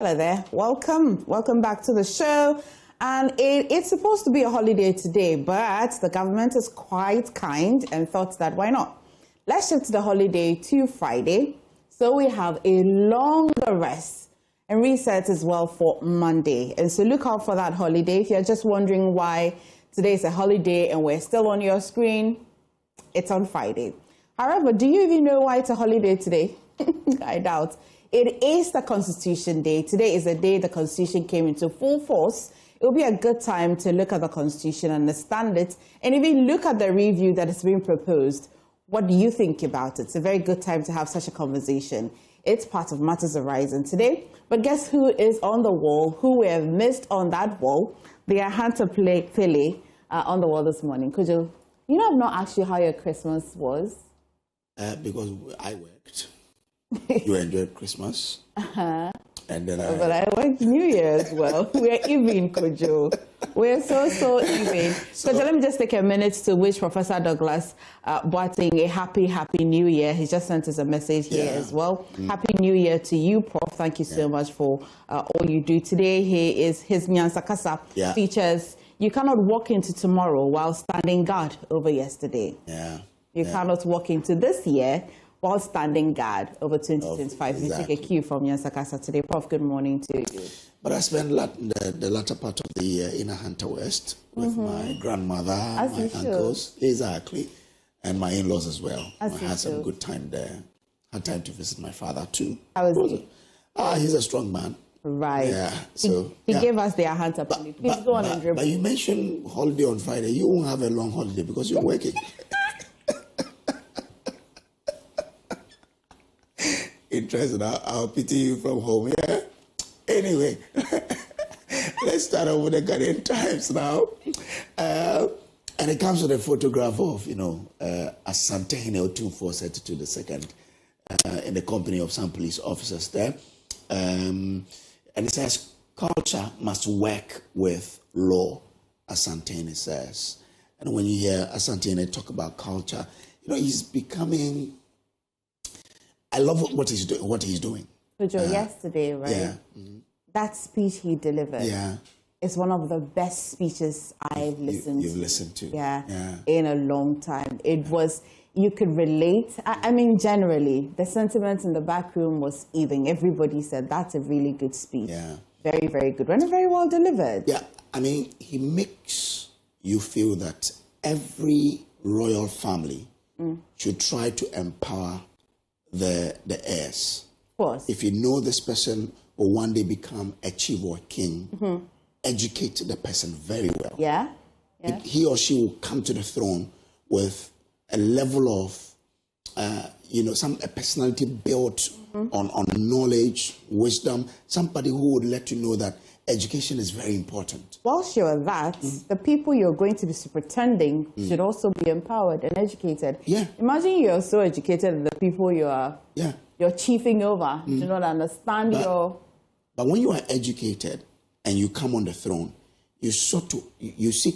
Hello there. Welcome back to the show. And it's supposed to be a holiday today, but the government is quite kind and thought that why not? Let's shift the holiday to Friday, so we have a longer rest and reset as well for Monday. And so look out for that holiday. If you're just wondering why today is a holiday and we're still on your screen, it's on Friday. However, do you even know why it's a holiday today? I doubt. It is the Constitution Day. Today is the day the Constitution came into full force. It will be a good time to look at the Constitution, understand it, and even look at the review that is being proposed. What do you think about it? It's a very good time to have such a conversation. It's part of Matters Arising today. But guess who is on the wall, who we have missed on that wall? They are Hunter Pele on the wall this morning. Could you know, I've not asked you how your Christmas was? Because I worked. You enjoyed Christmas. And then But I went New Year as well. We're even, Kojo. We're so even. Kojo, let me just take a minute to wish Professor Douglas Boateng a happy New Year. He just sent us a message here as well. Happy New Year to you, Prof. Thank you so much for all you do today. His Nyansa Kasa features, you cannot walk into tomorrow while standing guard over yesterday. You cannot walk into this year while standing guard over 2025. Exactly. You take a cue from Nyansa Kasa today. Prof, good morning to you. But I spent the latter part of the year in Hunter West with my grandmother, my uncles, exactly, and my in-laws as well. I had some good time there. Had time to visit my father too. How was he? He's a strong man. Right. Yeah. So he gave us their Hunter Pele. Please go on and dribble. But you mentioned holiday on Friday. You won't have a long holiday because you're working. Interesting. I'll pity you from home. Yeah. Anyway, let's start off with the Ghanaian Times now. And it comes with a photograph of, Asante Otumfuo II in the company of some police officers there. And it says, culture must work with law, Asante says. And when you hear Asante talk about culture, he's becoming... I love what he's doing. Yesterday, right? Yeah. That speech he delivered is one of the best speeches I've listened to. You've listened to. In a long time. It was, you could relate. I mean, generally, the sentiment in the back room was even. Everybody said, that's a really good speech. Yeah. Very, very good. And very well delivered. Yeah. I mean, he makes you feel that every royal family should try to empower the heirs. Of course. If you know this person will one day become a chief or a king, educate the person very well. Yeah. He or she will come to the throne with a level of, a personality built on knowledge, wisdom, somebody who would let you know that education is very important. Whilst you're that, the people you're going to be superintending should also be empowered and educated. Yeah. Imagine you're so educated that the people you're chiefing over do not understand your... But when you are educated and you come on the throne, you seek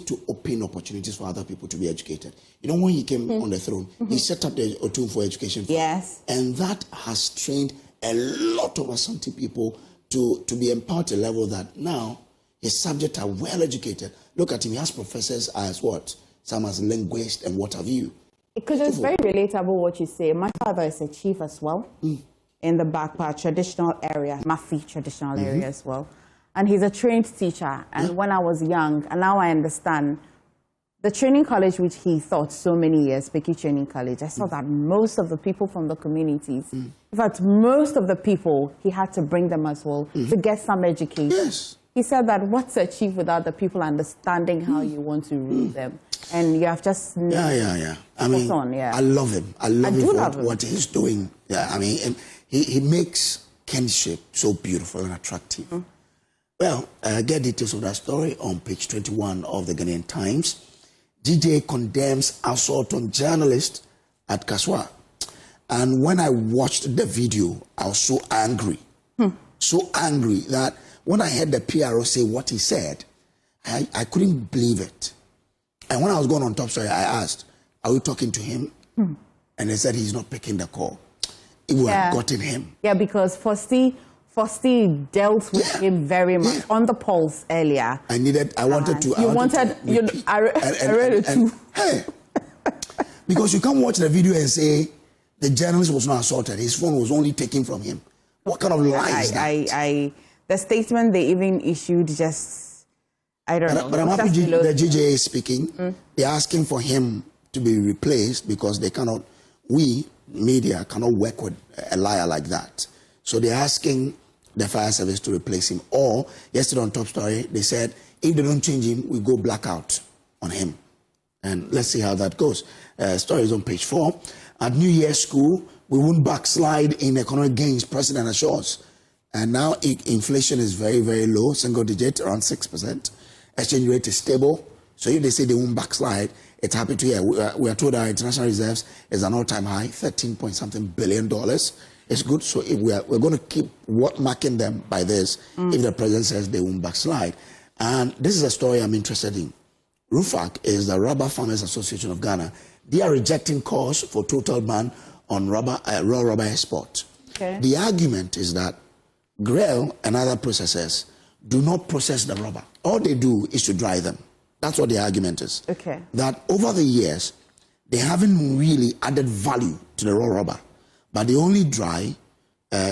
to open opportunities for other people to be educated. When he came on the throne, he set up the Otumfuo Education Fund. Yes. And that has trained a lot of Asante people to be empowered to a level that now his subjects are well educated. Look at him, he has professors as what? Some as linguists and what have you. Because it's very relatable what you say. My father is a chief as well in the Bakpa traditional area, Mafi traditional area as well. And he's a trained teacher. And when I was young, and now I understand, the training college which he taught so many years, Peki Training College, I saw that most of the people from the communities, in fact, most of the people, he had to bring them as well to get some education. Yes. He said that what's achieved without the people understanding how you want to rule them. And you have just... I mean, I love him. I love what he's doing. Yeah, I mean, and he makes kinship so beautiful and attractive. Well, get details of that story on page 21 of the Ghanaian Times. DJ condemns assault on journalist at Kaswa. And when I watched the video, I was so angry. So angry that when I heard the PRO say what he said, I couldn't believe it. And when I was going on top story, I asked, are we talking to him? And they said he's not picking the call. It would have gotten him. Yeah, because Fosti dealt with him very much on the pulse earlier. I wanted to. I read it too. Hey, because you can't watch the video and say the journalist was not assaulted. His phone was only taken from him. What kind of lies is that? The statement they even issued just, I don't know. But I'm happy the GJA is speaking. They're asking for him to be replaced because they cannot, we, media, cannot work with a liar like that. So they're asking the fire service to replace him. Or, yesterday on Top Story, they said, if they don't change him, we go blackout on him. And let's see how that goes. Story is on page 4. At New Year's school, we won't backslide in economic gains, President assures. And now inflation is very, very low, single digit, around 6%. Exchange rate is stable. So if they say they won't backslide, it's happy to hear. We are told our international reserves is an all-time high, $13-point-something billion. It's good. So if we're going to keep marking them by this, if the president says they won't backslide. And this is a story I'm interested in. RUFAC is the Rubber Farmers Association of Ghana. They are rejecting calls for total ban on raw rubber export. Okay. The argument is that GREL and other processors do not process the rubber. All they do is to dry them. That's what the argument is. Okay. That over the years, they haven't really added value to the raw rubber, but they only dry,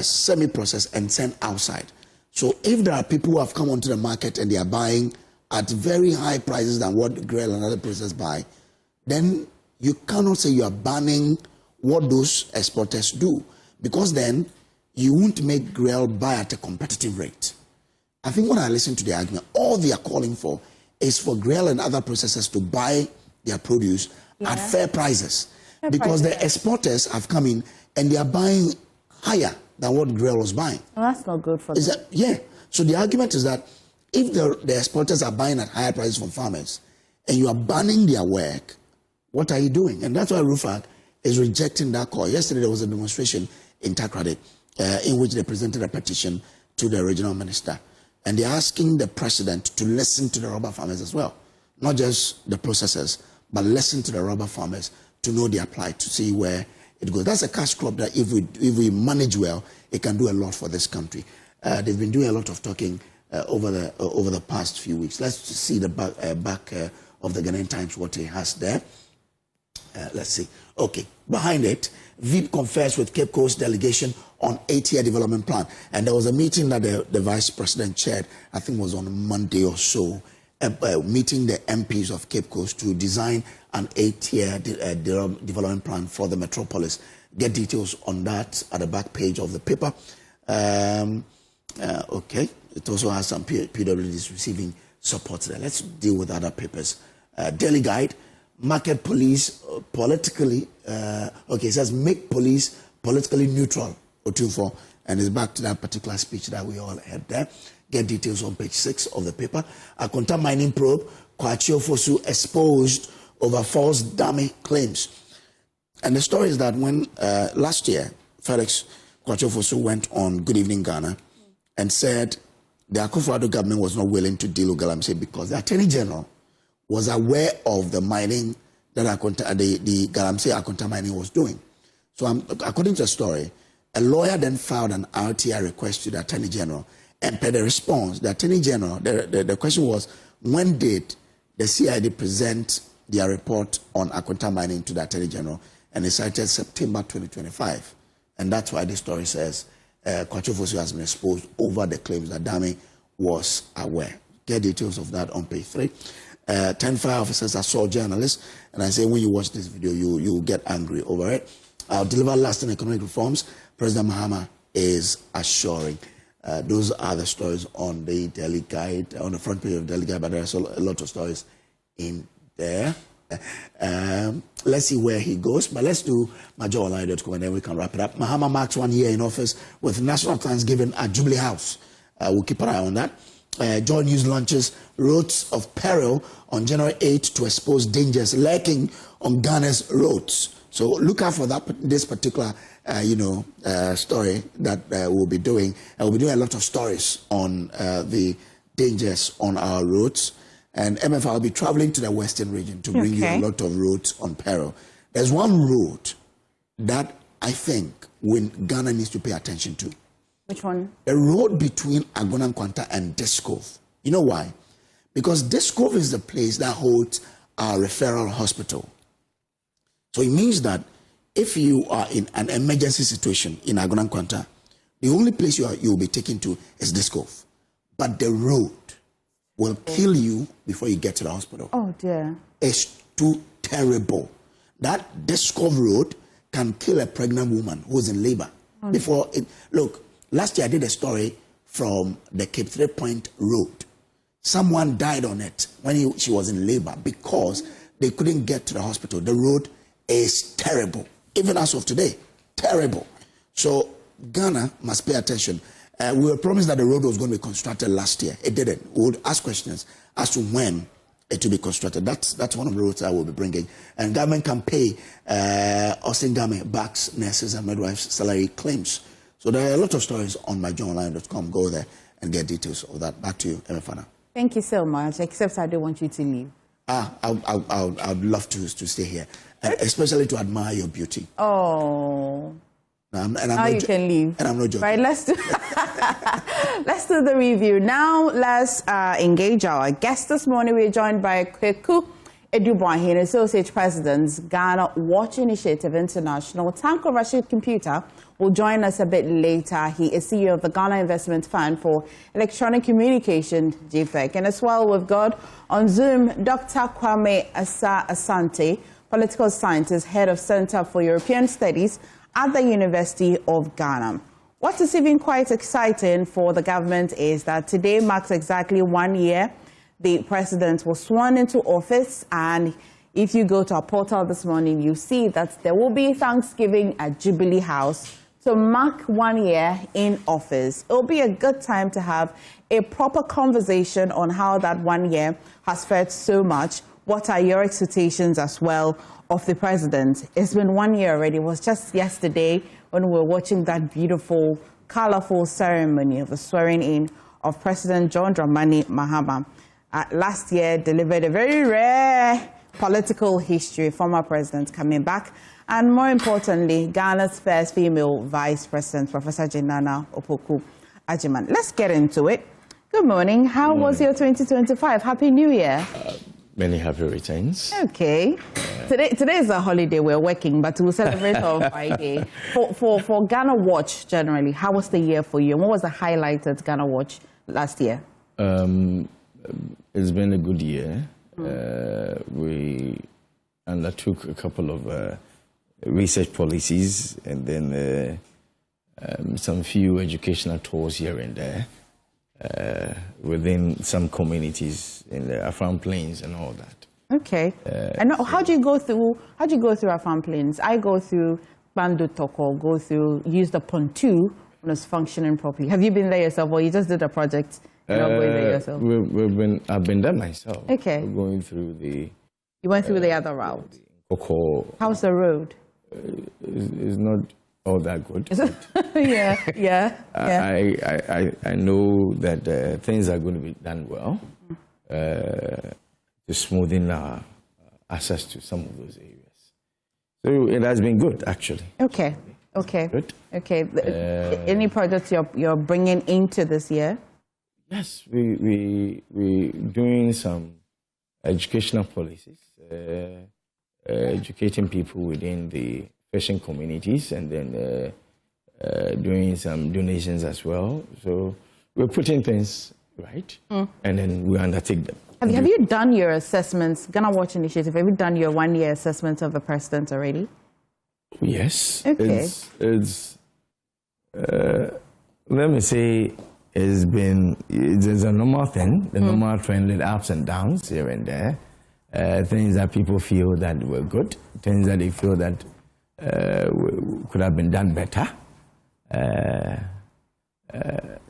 semi-process, and send outside. So if there are people who have come onto the market and they are buying at very high prices than what GREL and other processors buy, then you cannot say you are banning what those exporters do, because then you won't make GREL buy at a competitive rate. I think when I listen to the argument, all they are calling for is for GREL and other processors to buy their produce at fair prices. Because the exporters have come in and they are buying higher than what GREL was buying. Well, that's not good for them. So the argument is that if the exporters are buying at higher prices from farmers and you are banning their work, what are you doing? And that's why RUFAC is rejecting that call. Yesterday there was a demonstration in Takrady in which they presented a petition to the regional minister. And they're asking the president to listen to the rubber farmers as well. Not just the processors, but listen to the rubber farmers to know their plight, to see where it goes. That's a cash crop that if we manage well, it can do a lot for this country. They've been doing a lot of talking over the past few weeks. Let's see the back of the Ghanaian Times, what he has there. Let's see. Okay, behind it, VIP confers with Cape Coast delegation on 8-year development plan. And there was a meeting that the vice president chaired, I think it was on Monday or so, meeting the MPs of Cape Coast to design an 8-year development plan for the metropolis. Get details on that at the back page of the paper. Okay, it also has some PWDs receiving support there. Let's deal with other papers. Daily Guide. Market police politically, it says make police politically neutral, Otunfo, and it's back to that particular speech that we all had there. Get details on page 6 of the paper. Akonta mining probe, Kwachio Fosu exposed over false dummy claims. And the story is that when last year, Felix Kwachio Fosu went on Good Evening Ghana and said the Akufo-Addo government was not willing to deal with Galamsey because the Attorney General was aware of the mining that the Galamsey Akonta mining was doing. So according to the story, a lawyer then filed an RTI request to the Attorney General, and per the response, the Attorney General, the question was, when did the CID present their report on Akonta mining to the Attorney General? And they cited September 2025. And that's why the story says Kwachio Fosu has been exposed over the claims that Dami was aware. Get details of that on page 3. 10 fire officers assault journalists, and I say when you watch this video, you will get angry over it. I'll deliver lasting economic reforms, President Mahama is assuring. Those are the stories on the Daily Guide, on the front page of Daily Guide, but there's a lot of stories in there. Let's see where he goes, but let's do majoronline.com and then we can wrap it up. Mahama marks 1 year in office with National Thanksgiving at Jubilee House. We'll keep an eye on that. Joy News launches Roads of Peril on January 8 to expose dangers lurking on Ghana's roads. So look out for this particular, story that we'll be doing. And we'll be doing a lot of stories on the dangers on our roads. And MFR will be traveling to the Western region to bring you a lot of roads on peril. There's one road that I think Ghana needs to pay attention to. Which one? The road between Agona Nkwanta and Discove. You know why? Because Discove is the place that holds our referral hospital. So it means that if you are in an emergency situation in Agona Nkwanta, the only place you will be taken to is Discove. But the road will kill you before you get to the hospital. Oh, dear. It's too terrible. That Discove road can kill a pregnant woman who's in labor. Oh, before it. Look, last year I did a story from the Cape 3 Point road. Someone died on it when she was in labor because they couldn't get to the hospital. The road is terrible. Even as of today, terrible. So Ghana must pay attention. We were promised that the road was going to be constructed last year. It didn't. We would ask questions as to when it will be constructed. That's one of the roads I will be bringing. And government can pay Austin Government backs nurses and midwives salary claims. So there are a lot of stories on myjournalline.com. Go there and get details of that. Back to you, Emefana. Thank you so much, except I don't want you to leave. I'd love to stay here, especially to admire your beauty. Oh. Now you can leave. And I'm not joking. Right, let's do the review. Now, let's engage our guest this morning. We're joined by Kweku Edubwahin, Associate President, Ghana Watch Initiative International. Tanko Rashid Computer will join us a bit later. He is CEO of the Ghana Investment Fund for Electronic Communication, GFEC. And as well, we've got on Zoom Dr. Asah-Asante, political scientist, head of Center for European Studies at the University of Ghana. What is even quite exciting for the government is that today marks exactly 1 year the president was sworn into office, and if you go to our portal this morning, you see that there will be Thanksgiving at Jubilee House to mark 1 year in office. It will be a good time to have a proper conversation on how that 1 year has fared so much. What are your expectations as well of the president? It's been 1 year already. It was just yesterday when we were watching that beautiful, colorful ceremony of the swearing in of President John Dramani Mahama. Last year delivered a very rare political history, former president coming back, and more importantly, Ghana's first female vice president, Professor Jinana Opoku Ajiman. Let's get into it. Good morning. How was your 2025? Happy New Year. Many happy returns. Okay. Today is a holiday. We're working, but we'll celebrate on Friday. For Ghana Watch, generally, how was the year for you? And what was the highlight at Ghana Watch last year? It's been a good year. We undertook a couple of research policies and then some few educational tours here and there within some communities in the Afram Plains and all that. Okay. And how do you go through Afram Plains? I go through Bandu Toko, use the pontoon when it's functioning properly. Have you been there yourself, or you just did a project? Going there yourself? I've been there myself. Okay. We're going through the... You went through the other route? Koko. How's the road? It's not all that good. Yeah. I know that things are going to be done well to smoothen our access to some of those areas. So it has been good, actually. Okay. Good. Okay. Any projects you're bringing into this year? Yes, we doing some educational policies, educating people within the fishing communities, and then doing some donations as well. So we're putting things right, and then we undertake them. Have you done your assessments, Ghana Watch Initiative? Have you done your 1 year assessment of the president already? Yes. Okay. It's let me say, it's a normal thing, the normal trend with ups and downs here and there. Things that people feel that were good, things that they feel that could have been done better.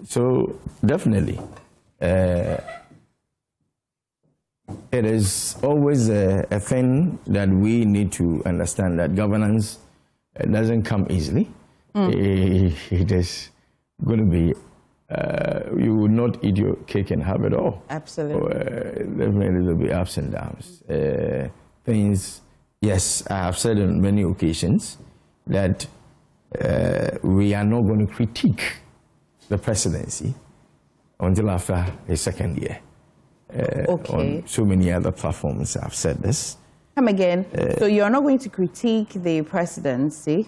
So definitely, it is always a thing that we need to understand, that governance doesn't come easily. It is going to be, you will not eat your cake and have it all. Absolutely. Definitely there will be ups and downs. Things, yes, I have said on many occasions that we are not going to critique the presidency until after his second year. On so many other platforms I've said this. Come again. So you're not going to critique the presidency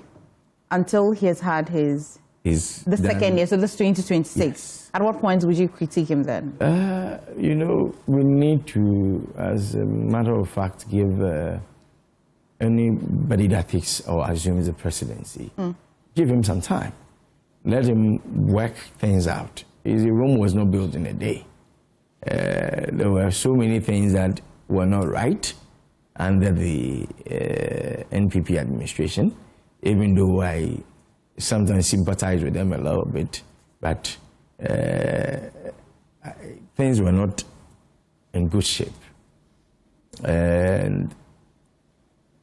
until he has had the second year, so this 2026. Yes. At what point would you critique him then? You know, we need to, as a matter of fact, give anybody that takes or assumes the presidency, give him some time. Let him work things out. Rome was not built in a day. There were so many things that were not right under the NPP administration, even though I sometimes sympathize with them a little bit, but things were not in good shape. And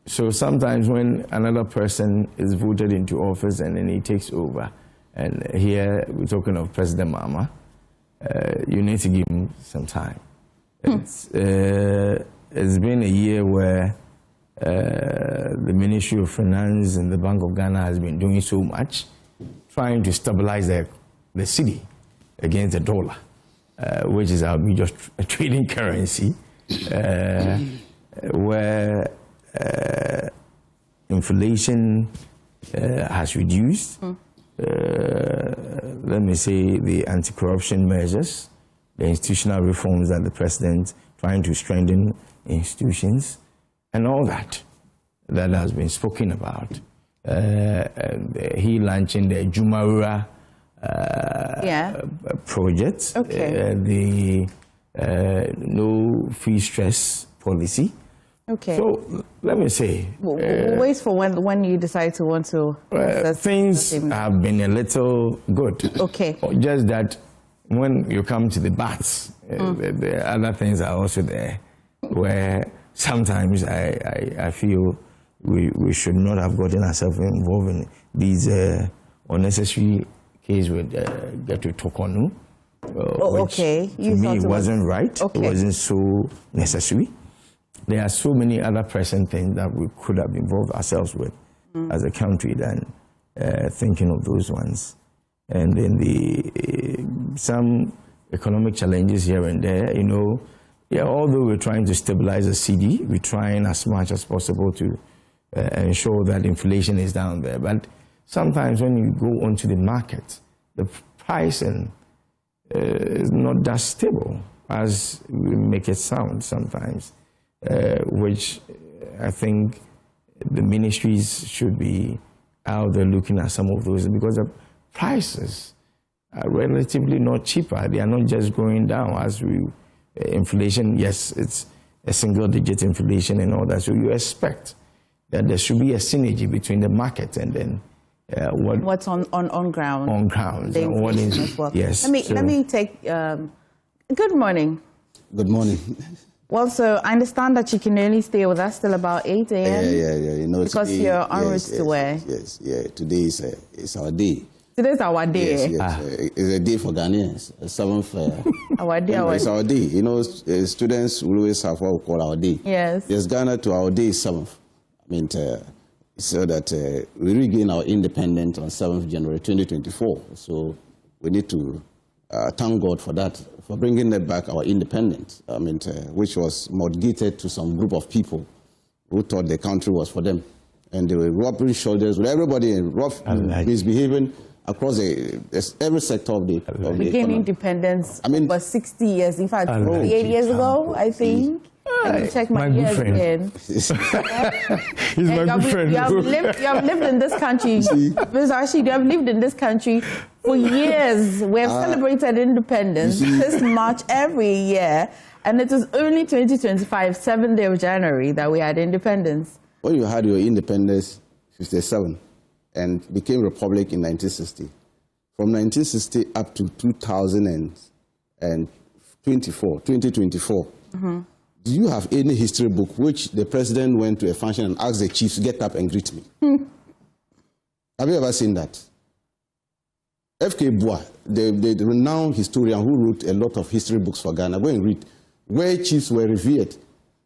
so sometimes when another person is voted into office and then he takes over, and here we're talking of President Mahama, you need to give him some time. It's been a year where the Ministry of Finance and the Bank of Ghana has been doing so much, trying to stabilize the cedi against the dollar, which is our major trading currency, where inflation has reduced. Let me say the anti-corruption measures, the institutional reforms that the president trying to strengthen institutions, and all that has been spoken about. He launching the Jumaura project, the no fee stress policy. Okay. So let me say, we'll wait for when you decide to want to. Things have been a little good. Okay. Just that when you come to the bats, the other things are also there, where sometimes I feel we should not have gotten ourselves involved in these unnecessary cases with get to Tokonu. Okay. To me, it wasn't right. Okay. It wasn't so necessary. There are so many other present things that we could have involved ourselves with as a country than thinking of those ones. And then some economic challenges here and there, you know, although we're trying to stabilize the cedi, we're trying as much as possible to ensure that inflation is down there. But sometimes when you go onto the market, the pricing is not that stable as we make it sound sometimes. Which I think the ministries should be out there looking at some of those, because the prices are relatively not cheaper. They are not just going down as inflation. Yes, it's a single-digit inflation and all that. So you expect that there should be a synergy between the market and then what's on ground. On ground. The inflation as well. Yes. Let me take. Good morning. Good morning. Well, so I understand that you can only stay with us till about 8 a.m. Yeah. You know, because today, you're en route to where? Yes. Today is our day. Today's our day. Yes. It's a day for Ghanaians. 7th. Our day. It's our day. You know, students will always have what we call our day. Yes. Yes, Ghana to our day is 7th. I mean, so that we regain our independence on 7th January 2024. So we need to thank God for that, for bringing back our independence, I mean, which was mortgaged to some group of people who thought the country was for them. And they were rubbing shoulders with everybody, misbehaving across every sector of the economy. We gained independence over 60 years, in fact, 48 years ago, I think. Let me check my years again. He's my good friend. You have lived in this country. Mr. Rashid, you have lived in this country for years. We have celebrated independence this March every year. And it was only 2025, 7th day of January, that we had independence. When you had your independence, 57, and became republic in 1960. From 1960 up to 2024, do you have any history book which the president went to a function and asked the chiefs to get up and greet me? Have you ever seen that? F.K. Bois, the renowned historian who wrote a lot of history books for Ghana, go and read, where chiefs were revered.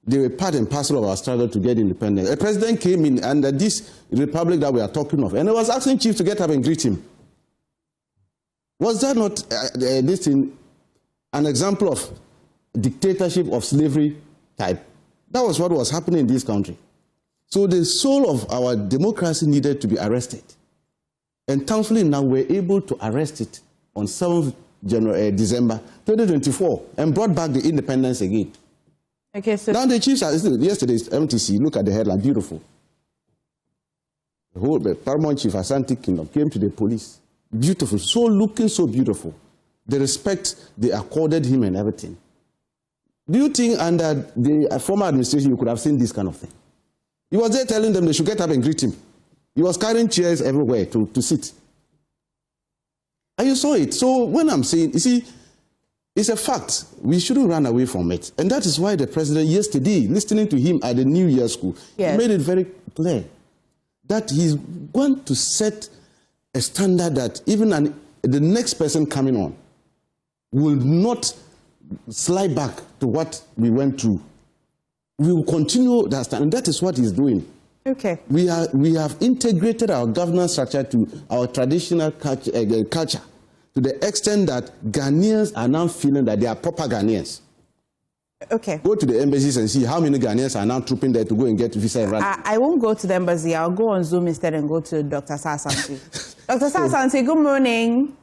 They were part and parcel of our struggle to get independence. A president came in under this republic that we are talking of, and he was asking chiefs to get up and greet him. Was that not this thing an example of dictatorship of slavery type? That was what was happening in this country. So the soul of our democracy needed to be arrested. And thankfully now we're able to arrest it on 7th December 2024 and brought back the independence again. Okay, so now the chiefs are yesterday's MTC, look at the headline, beautiful. The paramount chief Asante Kingdom came to the police. Beautiful, looking so beautiful. The respect they accorded him and everything. Do you think under the former administration you could have seen this kind of thing? He was there telling them they should get up and greet him. He was carrying chairs everywhere to sit. And you saw it. So when I'm saying, you see, it's a fact. We shouldn't run away from it. And that is why the president yesterday, listening to him at the New Year school, he made it very clear that he's going to set a standard that even the next person coming on will not slide back to what we went through. We will continue that standard, and that is what he's doing. Okay. We have integrated our governance structure to our traditional culture to the extent that Ghanaians are now feeling that they are proper Ghanaians. Okay. Go to the embassies and see how many Ghanaians are now trooping there to go and get visa and run. I won't go to the embassy. I'll go on Zoom instead and go to Dr. Asah-Asante. Dr. Asah-Asante, good morning.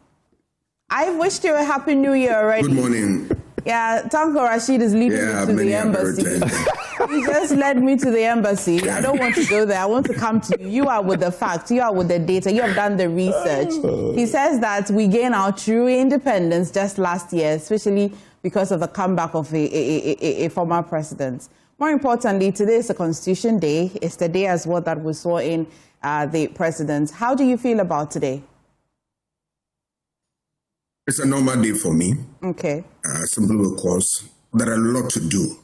I've wished you a happy new year already. Good morning. Yeah, Tanko Rashid is leading me to the embassy. You just led me to the embassy. I don't want to go there. I want to come to you. You are with the facts. You are with the data. You have done the research. He says that we gained our true independence just last year, especially because of the comeback of a former president. More importantly, today is a Constitution Day. It's the day as well that we saw in the president. How do you feel about today? It's a normal day for me. Okay. Simply because there are a lot to do.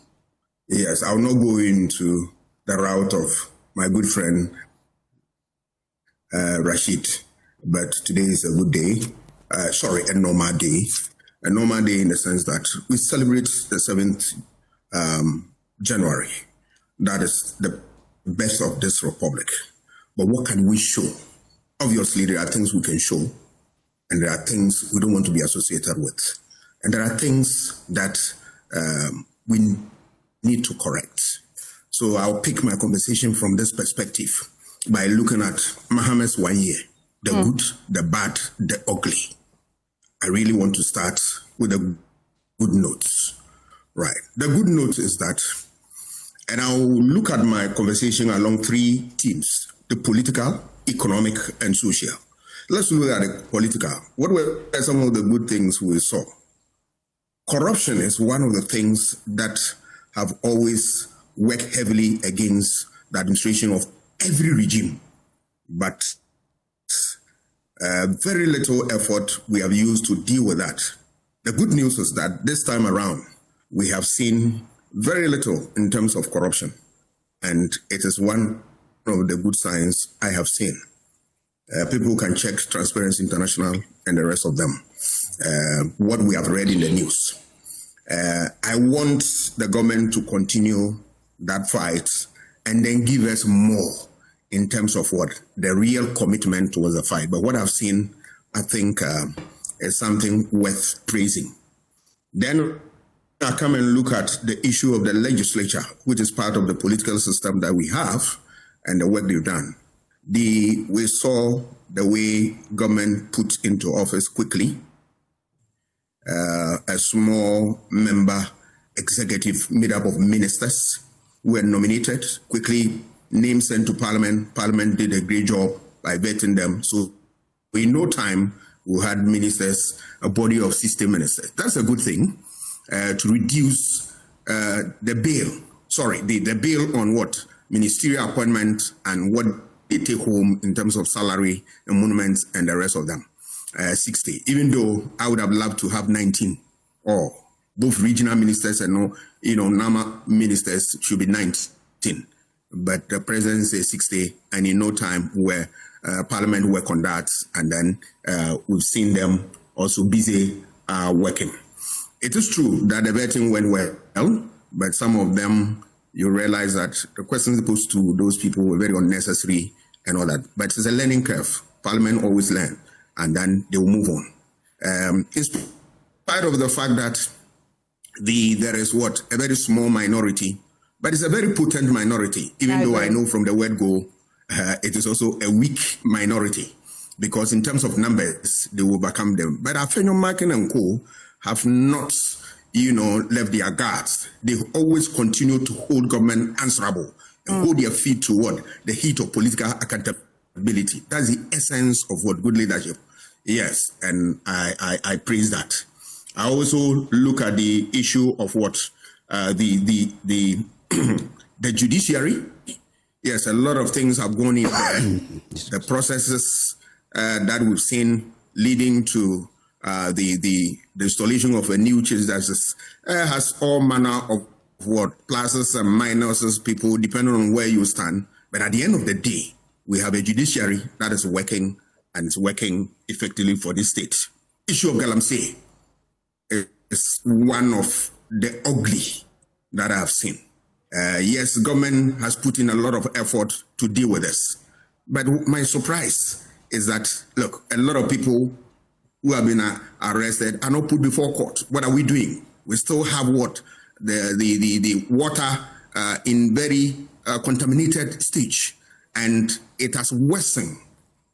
Yes, I'll not go into the route of my good friend Rashid, but today is a good day. A normal day. A normal day in the sense that we celebrate the 7th January. That is the best of this republic. But what can we show? Obviously, there are things we can show, and there are things we don't want to be associated with. And there are things that we need to correct. So I'll pick my conversation from this perspective by looking at Mohammed's 1 year, the good, the bad, the ugly. I really want to start with the good notes. Right. The good note is that, and I'll look at my conversation along 3 themes: the political, economic, and social. Let's look at the political. What were some of the good things we saw? Corruption is one of the things that have always worked heavily against the administration of every regime. But very little effort we have used to deal with that. The good news is that this time around, we have seen very little in terms of corruption. And it is one of the good signs I have seen. People can check Transparency International and the rest of them, what we have read in the news. I want the government to continue that fight and then give us more in terms of what the real commitment towards the fight. But what I've seen, I think, is something worth praising. Then I come and look at the issue of the legislature, which is part of the political system that we have and the work they've done. We saw the way government put into office quickly a small member executive made up of ministers who were nominated, quickly names sent to Parliament. Parliament did a great job by vetting them. So in no time, we had ministers, a body of 60 ministers. That's a good thing to reduce the bill on what? Ministerial appointment and what they take home in terms of salary, emoluments, and the rest of them. 60, even though I would have loved to have 19, or both regional ministers and NAMA ministers should be 19. But the president says 60, and in no time where Parliament work on that, and then we've seen them also busy working. It is true that the vetting went well, but some of them, you realize that the questions posed to those people were very unnecessary and all that. But it's a learning curve. Parliament always learn, and then they will move on. In spite of the fact that there is a very small minority, but it's a very potent minority, even though I know from the word go, it is also a weak minority, because in terms of numbers, they will overcome them. But Afenyo Markin and Co. have not, left their guards. They always continue to hold government answerable and hold their feet to the heat of political accountability. That's the essence of good leadership. Yes, and I praise that. I also look at the issue of the judiciary. Yes, a lot of things have gone in there. The processes that we've seen leading to the installation of a new chief justice has all manner of pluses and minuses, people, depending on where you stand. But at the end of the day, we have a judiciary that is working and is working effectively for this state. Issue of Galamsey is one of the ugly that I have seen. Yes, government has put in a lot of effort to deal with this. But my surprise is that, look, a lot of people who have been arrested are not put before court. What are we doing? We still have the water in very contaminated stage, and it has worsened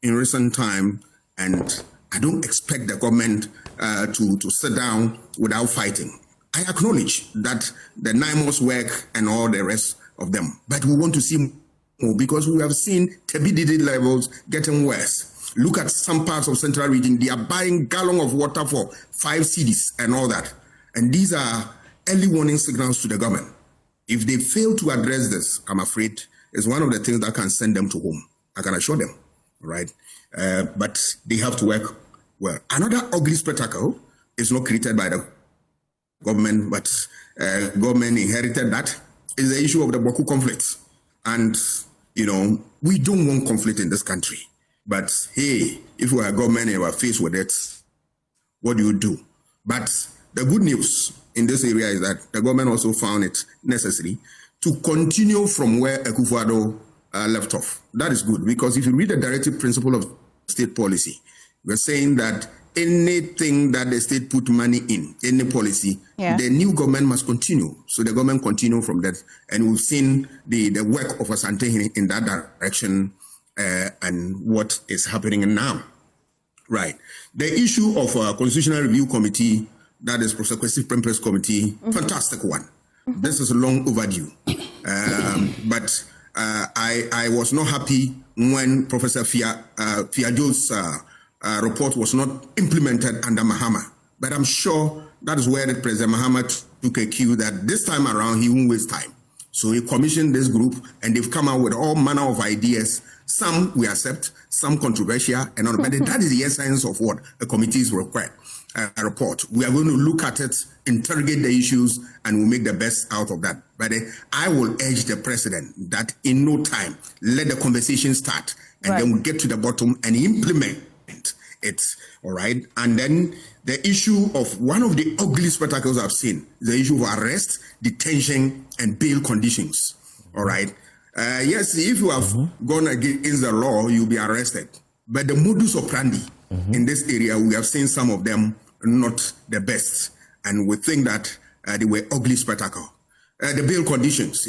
in recent time, and I don't expect the government to sit down without fighting. I acknowledge that the 9 months work and all the rest of them, but we want to see more because we have seen turbidity levels getting worse. Look at some parts of Central Region, they are buying gallon of water for 5 cedis and all that. And these are early warning signals to the government. If they fail to address this, I'm afraid it's one of the things that can send them to home. I can assure them, right? But they have to work well. Another ugly spectacle is not created by the government, but government inherited that, is the issue of the Boku conflict. And, we don't want conflict in this country. But hey, if we are government and we are faced with it, what do? But the good news in this area is that the government also found it necessary to continue from where Akufo-Addo left off. That is good, because if you read the directive principle of state policy, we're saying that anything that the state put money in, any policy, the new government must continue. So the government continue from that. And we've seen the work of Asante in that direction and what is happening now. Right. The issue of Constitutional Review Committee, that is Prosecutive Press Committee, fantastic one. This is long overdue. But I was not happy when Professor Fiajo's report was not implemented under Mahama. But I'm sure that is where President Mahama took a cue that this time around he won't waste time. So he commissioned this group and they've come out with all manner of ideas. Some we accept, some controversial, and all. But that is the essence of what a committee is required. A report. We are going to look at it, interrogate the issues, and we'll make the best out of that. But I will urge the president that in no time, let the conversation start, and then we'll get to the bottom and implement it. All right. And then the issue of one of the ugly spectacles I've seen, the issue of arrest, detention, and bail conditions. All right. Yes, if you have gone against the law, you'll be arrested. But the modus operandi in this area, we have seen some of them not the best. And we think that they were ugly spectacle. The bail conditions,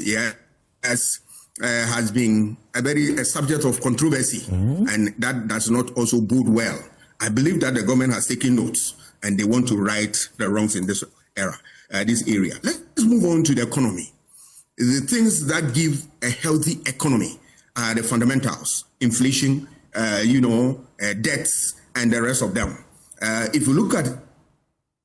has been a subject of controversy. And that does not also bode well. I believe that the government has taken notes and they want to right the wrongs in this area. Let's move on to the economy. The things that give a healthy economy are the fundamentals, inflation, debts, and the rest of them. If you look at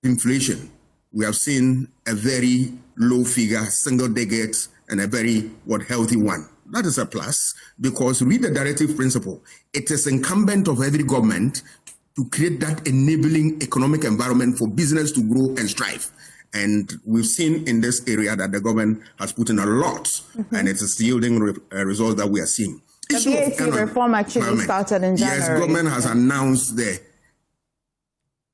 inflation, we have seen a very low figure, single digit, and a very healthy one. That is a plus, because read the directive principle. It is incumbent of every government to create that enabling economic environment for business to grow and strive. And we've seen in this area that the government has put in a lot, and it is yielding results that we are seeing. The VAT reform actually started in January. Yes, government has announced the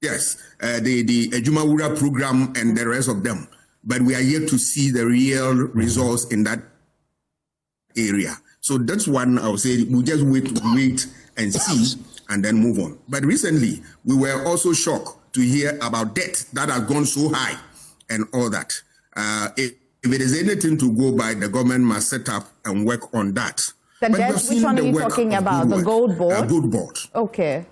Ejumawura program and the rest of them, but we are yet to see the real results in that area. So that's one I would say we'll just wait and see and then move on. But recently, we were also shocked to hear about debt that has gone so high and all that. If it is anything to go by, the government must set up and work on that. The debt, which one are you talking about? The gold board? Gold board. Okay.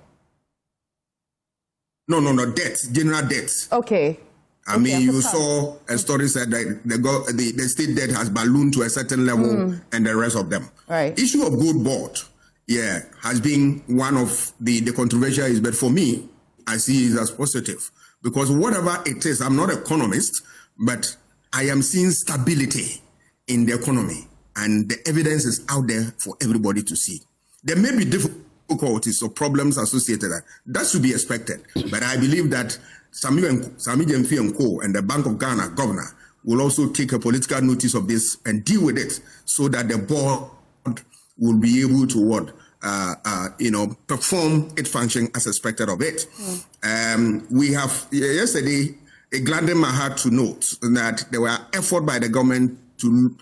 No, debt, general debt. Okay. I mean, you saw a story said that the state debt has ballooned to a certain level and the rest of them. Right. Issue of gold board, has been one of the controversial is, but for me, I see it as positive because whatever it is, I'm not an economist, but I am seeing stability in the economy and the evidence is out there for everybody to see. There may be difficulties or problems associated with that. That should be expected. But I believe that Sami Gyamfi and Co. and the Bank of Ghana governor will also take a political notice of this and deal with it so that the board will be able to perform its function as expected of it. We have yesterday, it gladdened my heart to note that there were efforts by the government to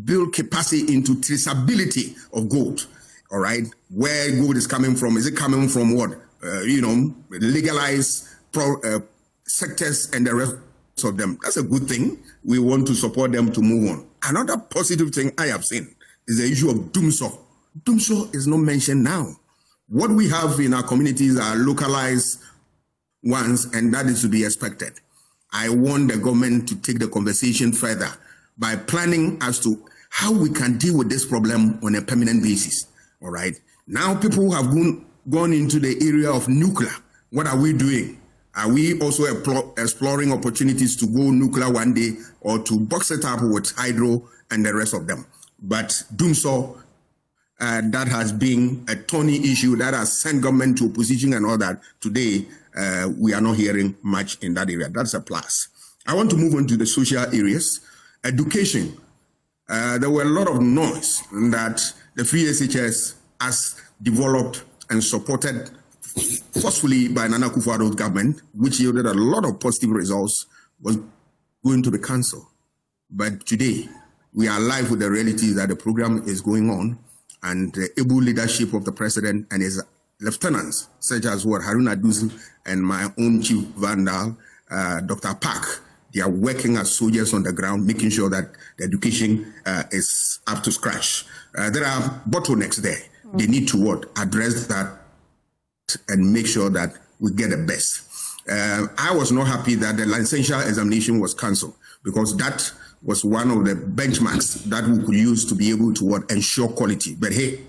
build capacity into traceability of gold. All right, where gold is coming from? Is it coming from what? Legalized sectors and the rest of them. That's a good thing. We want to support them to move on. Another positive thing I have seen is the issue of Dumso. Dumso is not mentioned now. What we have in our communities are localized ones, and that is to be expected. I want the government to take the conversation further by planning as to how we can deal with this problem on a permanent basis. All right. Now people have gone into the area of nuclear. What are we doing? Are we also exploring opportunities to go nuclear one day or to box it up with hydro and the rest of them? But Dumso, that has been a thorny issue that has sent government to opposition and all that. Today, we are not hearing much in that area. That's a plus. I want to move on to the social areas. Education. There were a lot of noise that the free SHS has developed and supported forcefully by Nana Akufo-Addo's government, which yielded a lot of positive results, was going to be cancelled. But today, we are alive with the reality that the program is going on, and the able leadership of the president and his lieutenants, such as Haruna Dusu and my own chief Vandal, Dr. Park, they are working as soldiers on the ground, making sure that the education is up to scratch. There are bottlenecks there. They need to address that and make sure that we get the best. I was not happy that the licensure examination was cancelled because that was one of the benchmarks that we could use to be able to ensure quality. But hey,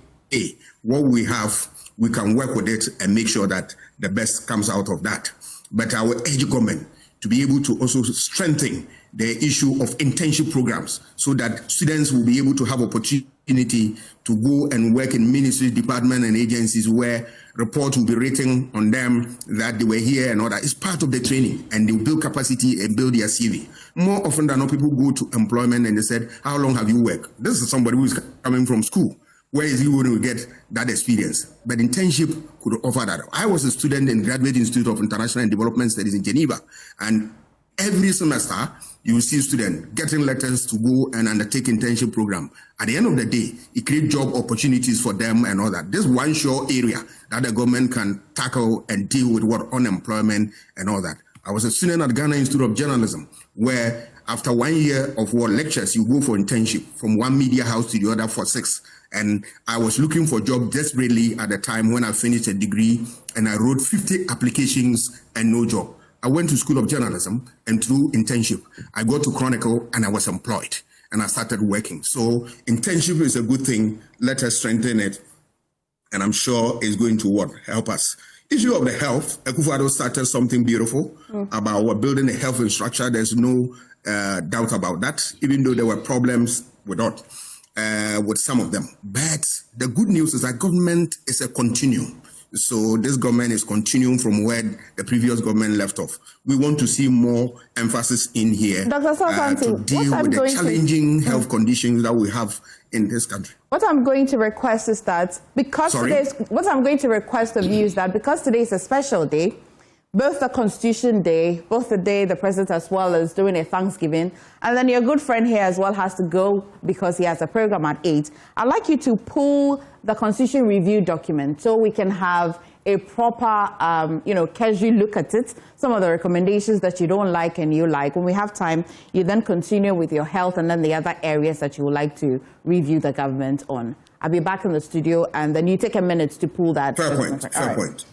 what we have, we can work with it and make sure that the best comes out of that. But I will urge government to be able to also strengthen the issue of internship programs so that students will be able to have opportunity to go and work in ministries, departments, and agencies where reports will be written on them that they were here and all that. It's part of the training, and they will build capacity and build their CV. More often than not, people go to employment and they said, how long have you worked? This is somebody who is coming from school. Where is he going to get that experience? But internship could offer that. I was a student in Graduate Institute of International and Development Studies in Geneva, and every semester, you will see students getting letters to go and undertake internship program. At the end of the day, it creates job opportunities for them and all that. This one sure area that the government can tackle and deal with unemployment and all that. I was a student at Ghana Institute of Journalism, where after 1 year of lectures, you go for internship from one media house to the other for 6. And I was looking for a job desperately at the time when I finished a degree, and I wrote 50 applications and no job. I went to School of Journalism, and through internship, I got to Chronicle and I was employed and I started working. So internship is a good thing. Let us strengthen it. And I'm sure it's going to help us. Issue of the health, Akufo-Addo started something beautiful about building a health infrastructure. There's no doubt about that, even though there were problems with some of them. But the good news is that government is a continuum. So this government is continuing from where the previous government left off. We want to see more emphasis in here Dr.Asah-Asante, to deal with the challenging health conditions that we have in this country. What I'm going to request is that because today is a special day, both the Constitution Day, both the day the president as well as doing a Thanksgiving, and then your good friend here as well has to go because he has a program at 8. I'd like you to pull the Constitution review document so we can have a proper, casual look at it, some of the recommendations that you don't like and you like. When we have time, you then continue with your health and then the other areas that you would like to review the government on. I'll be back in the studio, and then you take a minute to pull that. Fair point. Fair point.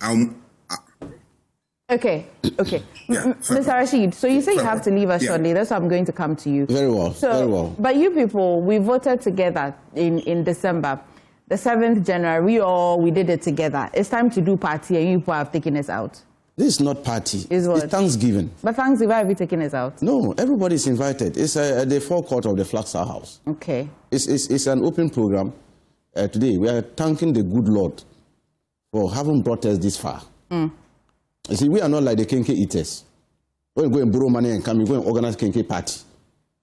Okay. Yeah, Mr. Rashid, so you say you have to leave us Yeah. shortly. That's why I'm going to come to you. Very well, very well. But you people, we voted together in December. The 7th January, we did it together. It's time to do party, and you people have taken us out. This is not party. Is what? It's Thanksgiving. But Thanksgiving, why have you taken us out? No, everybody's invited. It's at the forecourt of the Flaxar House. Okay. It's an open program. Today, we are thanking the good Lord for having brought us this far. You see, we are not like the Kenke eaters. When you go and borrow money and come, you go and organize Kenke party.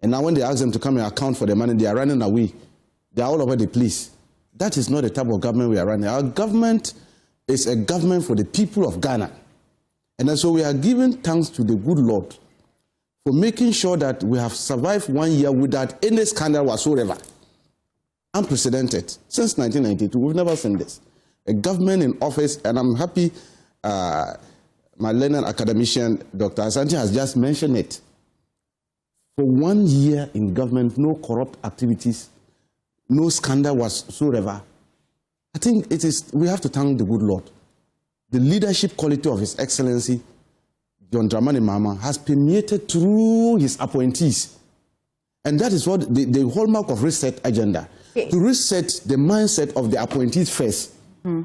And now when they ask them to come and account for the money, they are running away. They are all over the place. That is not the type of government we are running. Our government is a government for the people of Ghana. And so we are giving thanks to the good Lord for making sure that we have survived 1 year without any scandal whatsoever. Unprecedented. Since 1992, we've never seen this. A government in office, and I'm happy my learned academician, Dr.Asah-Asante, has just mentioned it. For 1 year in government, no corrupt activities, no scandal whatsoever. I think we have to thank the good Lord. The leadership quality of His Excellency, John Dramani Mahama, has permeated through his appointees. And that is what the hallmark of reset agenda. To reset the mindset of the appointees first,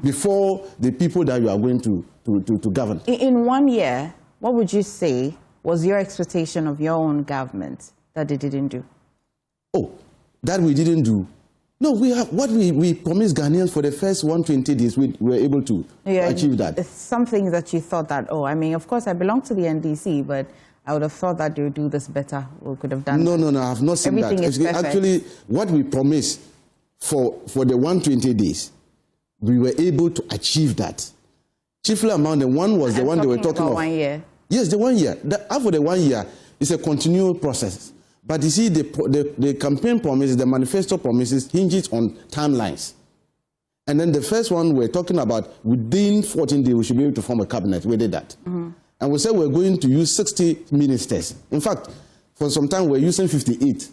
before the people that you are going to govern. In 1 year, what would you say was your expectation of your own government that they didn't do? Oh, that we didn't do. No, we have what we promised Ghanaians for the first 120 days. We were able to achieve that. It's something that you thought that, of course, I belong to the NDC, but I would have thought that they would do this better or could have done No, I have not seen Everything that. is perfect. Actually, what we promised for the 120 days, we were able to achieve that. Chiefly among the one was the one they were talking about of. 1 year. Yes, the 1 year. After the 1 year, it's a continual process. But you see, the campaign promises, the manifesto promises, hinges on timelines. And then the first one we're talking about, within 14 days, we should be able to form a cabinet. We did that. And we said we're going to use 60 ministers. In fact, for some time, we're using 58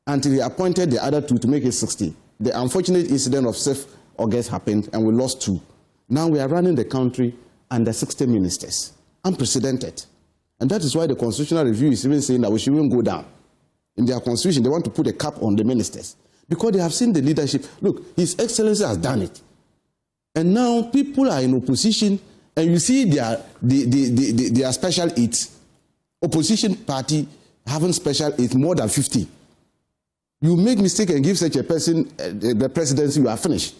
until they appointed the other 2 to make it 60. The unfortunate incident of 6th August happened, and we lost 2. Now we are running the country under 60 ministers. Unprecedented. And that is why the Constitutional Review is even saying that we shouldn't go down. In their constitution, they want to put a cap on the ministers because they have seen the leadership. Look, His Excellency has done it. And now people are in opposition, and you see their special aids. Opposition party having special aids more than 50. You make mistake and give such a person the presidency, you are finished.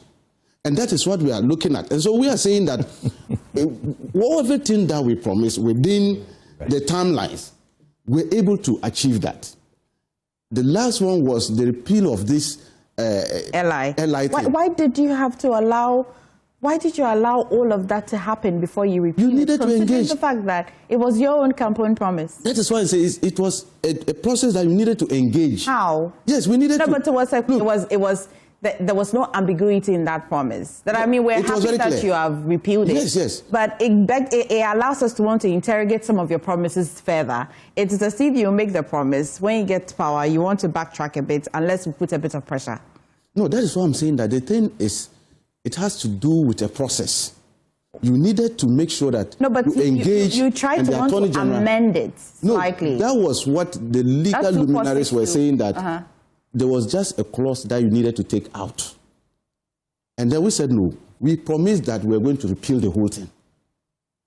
And that is what we are looking at. And so we are saying that everything that we promised within the timelines, we're able to achieve that. The last one was the repeal of this LI. thing. Why did you have to allow? Why did you allow all of that to happen before you repealed You needed it? to engage. The fact that it was your own campaign promise. That is why I say it was a process that you needed to engage. How? Yes, we needed to. No, but there was no ambiguity in that promise. That we're happy that you have repealed it. Yes. But it allows us to want to interrogate some of your promises further. It is as if you make the promise, when you get power, you want to backtrack a bit unless we put a bit of pressure. No, that is what I'm saying, that the thing is, it has to do with a process. You needed to make sure that you engage. You tried to want to amend it slightly. No, that was what the legal luminaries were saying, that there was just a clause that you needed to take out. And then we said, no, we promised that we were going to repeal the whole thing.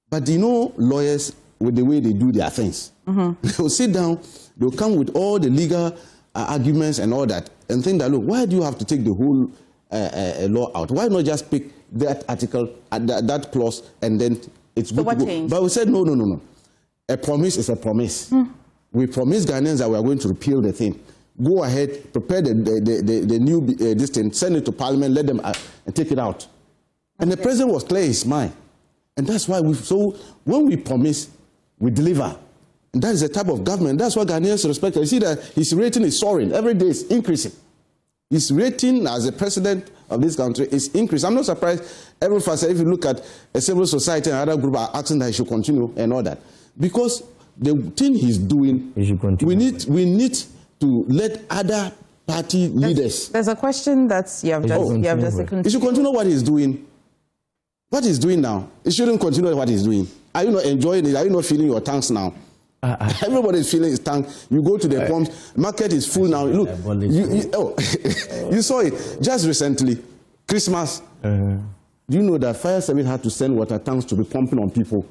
But lawyers, with the way they do their things, they'll sit down, they'll come with all the legal arguments and all that, and think that, look, why do you have to take the whole law out? Why not just pick that article, that clause, and then it's good to go? Changed? But we said, no. A promise is a promise. We promised Ghanaians that we are going to repeal the thing. Go ahead, prepare the new this thing, send it to Parliament, let them take it out. And the president was clear in his mind. And that's why when we promise, we deliver. And that is the type of government. That's why Ghanaians respect. You see that his rating is soaring. Every day it's increasing. His rating as a president of this country is increased. I'm not surprised. Every facet, if you look at a civil society and other group are asking that he should continue and all that. Because the thing he's doing, we need to let other party leaders. There's a question that you have just he should continue what he's doing. What he's doing now, he shouldn't continue what he's doing. Are you not enjoying it? Are you not feeling your tanks now? Everybody is feeling his tank. You go to the pumps, market is full now. Look, you saw it just recently, Christmas. Do you know that fire service had to send water tanks to be pumping on people?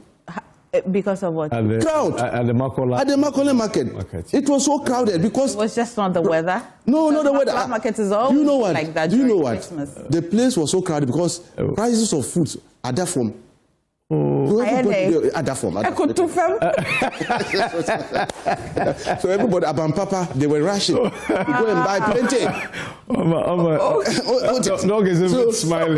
Because of what? Crowd. At the Makole market. It was so crowded because... It was just not the weather? No, not the weather. Market is always like that. Do you know what? Christmas. The place was so crowded because prices of foods are that from... So everybody, so everybody, Abam Papa, they were rushing to go and buy plenty. Dog is even smiling.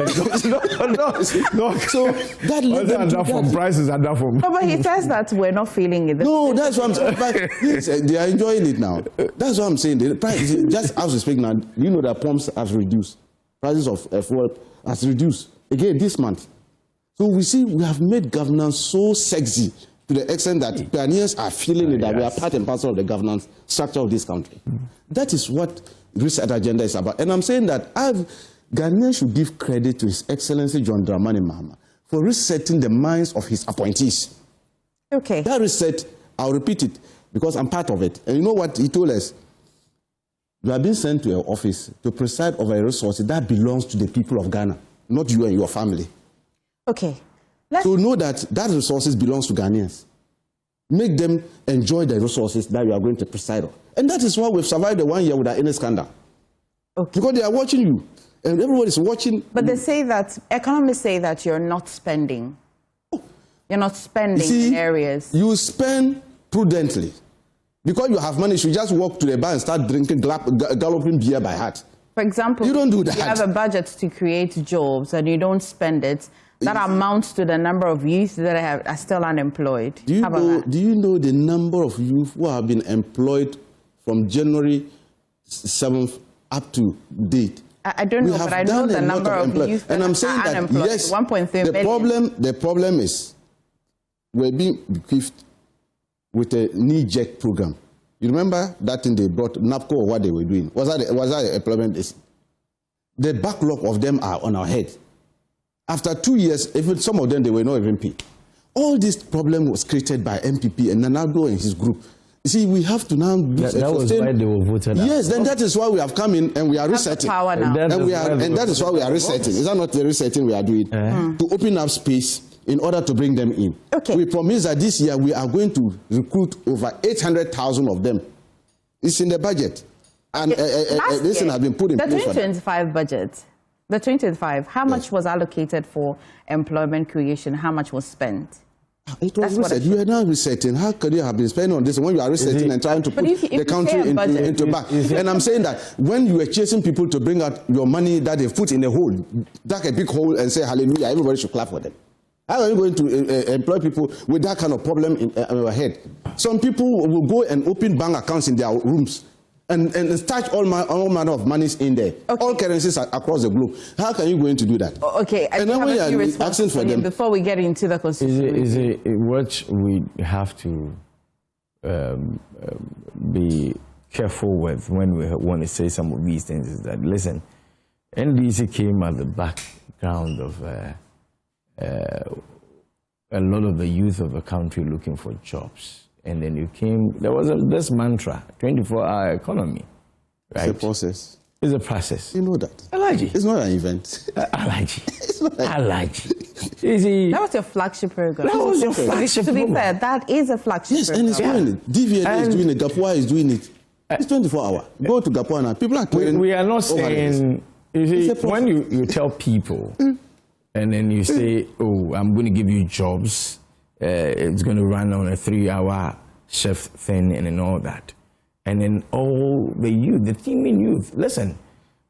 No. So that led them to from prices are that from. No, but he says that we're not feeling it. No, that's what I'm saying. They are enjoying it now. That's what I'm saying. The price, just as we speak now, you know that pumps have reduced. Prices of fuel has reduced again this month. So we see we have made governance so sexy to the extent that Ghanaians are feeling it, that we are part and parcel of the governance structure of this country. That is what Reset Agenda is about. And I'm saying that Ghanaians should give credit to His Excellency John Dramani Mahama for resetting the minds of his appointees. Okay. That reset, I'll repeat it, because I'm part of it. And you know what he told us? You have been sent to your office to preside over a resource that belongs to the people of Ghana, not you and your family. Okay. So know that resources belongs to Ghanaians. Make them enjoy the resources that you are going to preside over. And that is why we've survived the 1 year without any scandal. Okay. Because they are watching you. And everybody is watching. But they say that, economists say that you're not spending. You're not spending in areas. You spend prudently. Because you have money, you should just walk to the bar and start drinking galloping beer by heart. For example, you don't do that. You have a budget to create jobs and you don't spend it. That amounts to the number of youth that are still unemployed. Do you know the number of youth who have been employed from January 7th up to date? I don't know, but I know the number of youth that are unemployed. Yes, 1.3 million. The problem is we're being equipped with a knee-jerk program. You remember that thing they brought, NAPCO, or what they were doing? Was that the employment? The backlog of them are on our head. After 2 years, even some of them, they were not even paid. All this problem was created by MPP and Nanado and his group. You see, we have to now... That was why they were voted out. Yes, then that is why we have come in and we are resetting. Power now. And that is why we are resetting. Is that not the resetting we are doing? To open up space in order to bring them in. Okay. We promise that this year we are going to recruit over 800,000 of them. It's in the budget. And this thing has been put in place. The 2025 budget, the 2025, how much was allocated for employment creation? How much was spent? It was reset. You are now resetting. How could you have been spending on this when you are resetting and trying to put the country into back? And I'm saying that when you were chasing people to bring out your money that they've put in a hole, dug a big hole and say hallelujah, everybody should clap for them. How are you going to employ people with that kind of problem in your head? Some people will go and open bank accounts in their rooms and stash all manner of monies in there, all currencies across the globe. How can you go in to do that? Okay, and then we are asking for them. Before we get into the constitution. Is it what we have to be careful with when we want to say some of these things is that, listen, NDC came at the background of a lot of the youth of the country looking for jobs. And then there was this mantra, 24-hour economy. Right? It's a process. It's a process. You know that. Alaji. It's not an event. Alaji. It's not Alaji. That was your flagship program. That was your flagship program. To be fair, that is a flagship program. Yes, and it's doing it. DVNA is doing it. Gapua is doing it. It's 24 hours. Go to Gapua now. People are we are not saying... You see, when you tell people... And then you say, oh, I'm going to give you jobs. It's going to run on a 3-hour shift thing and all that. And then all the youth, the teeming youth, listen,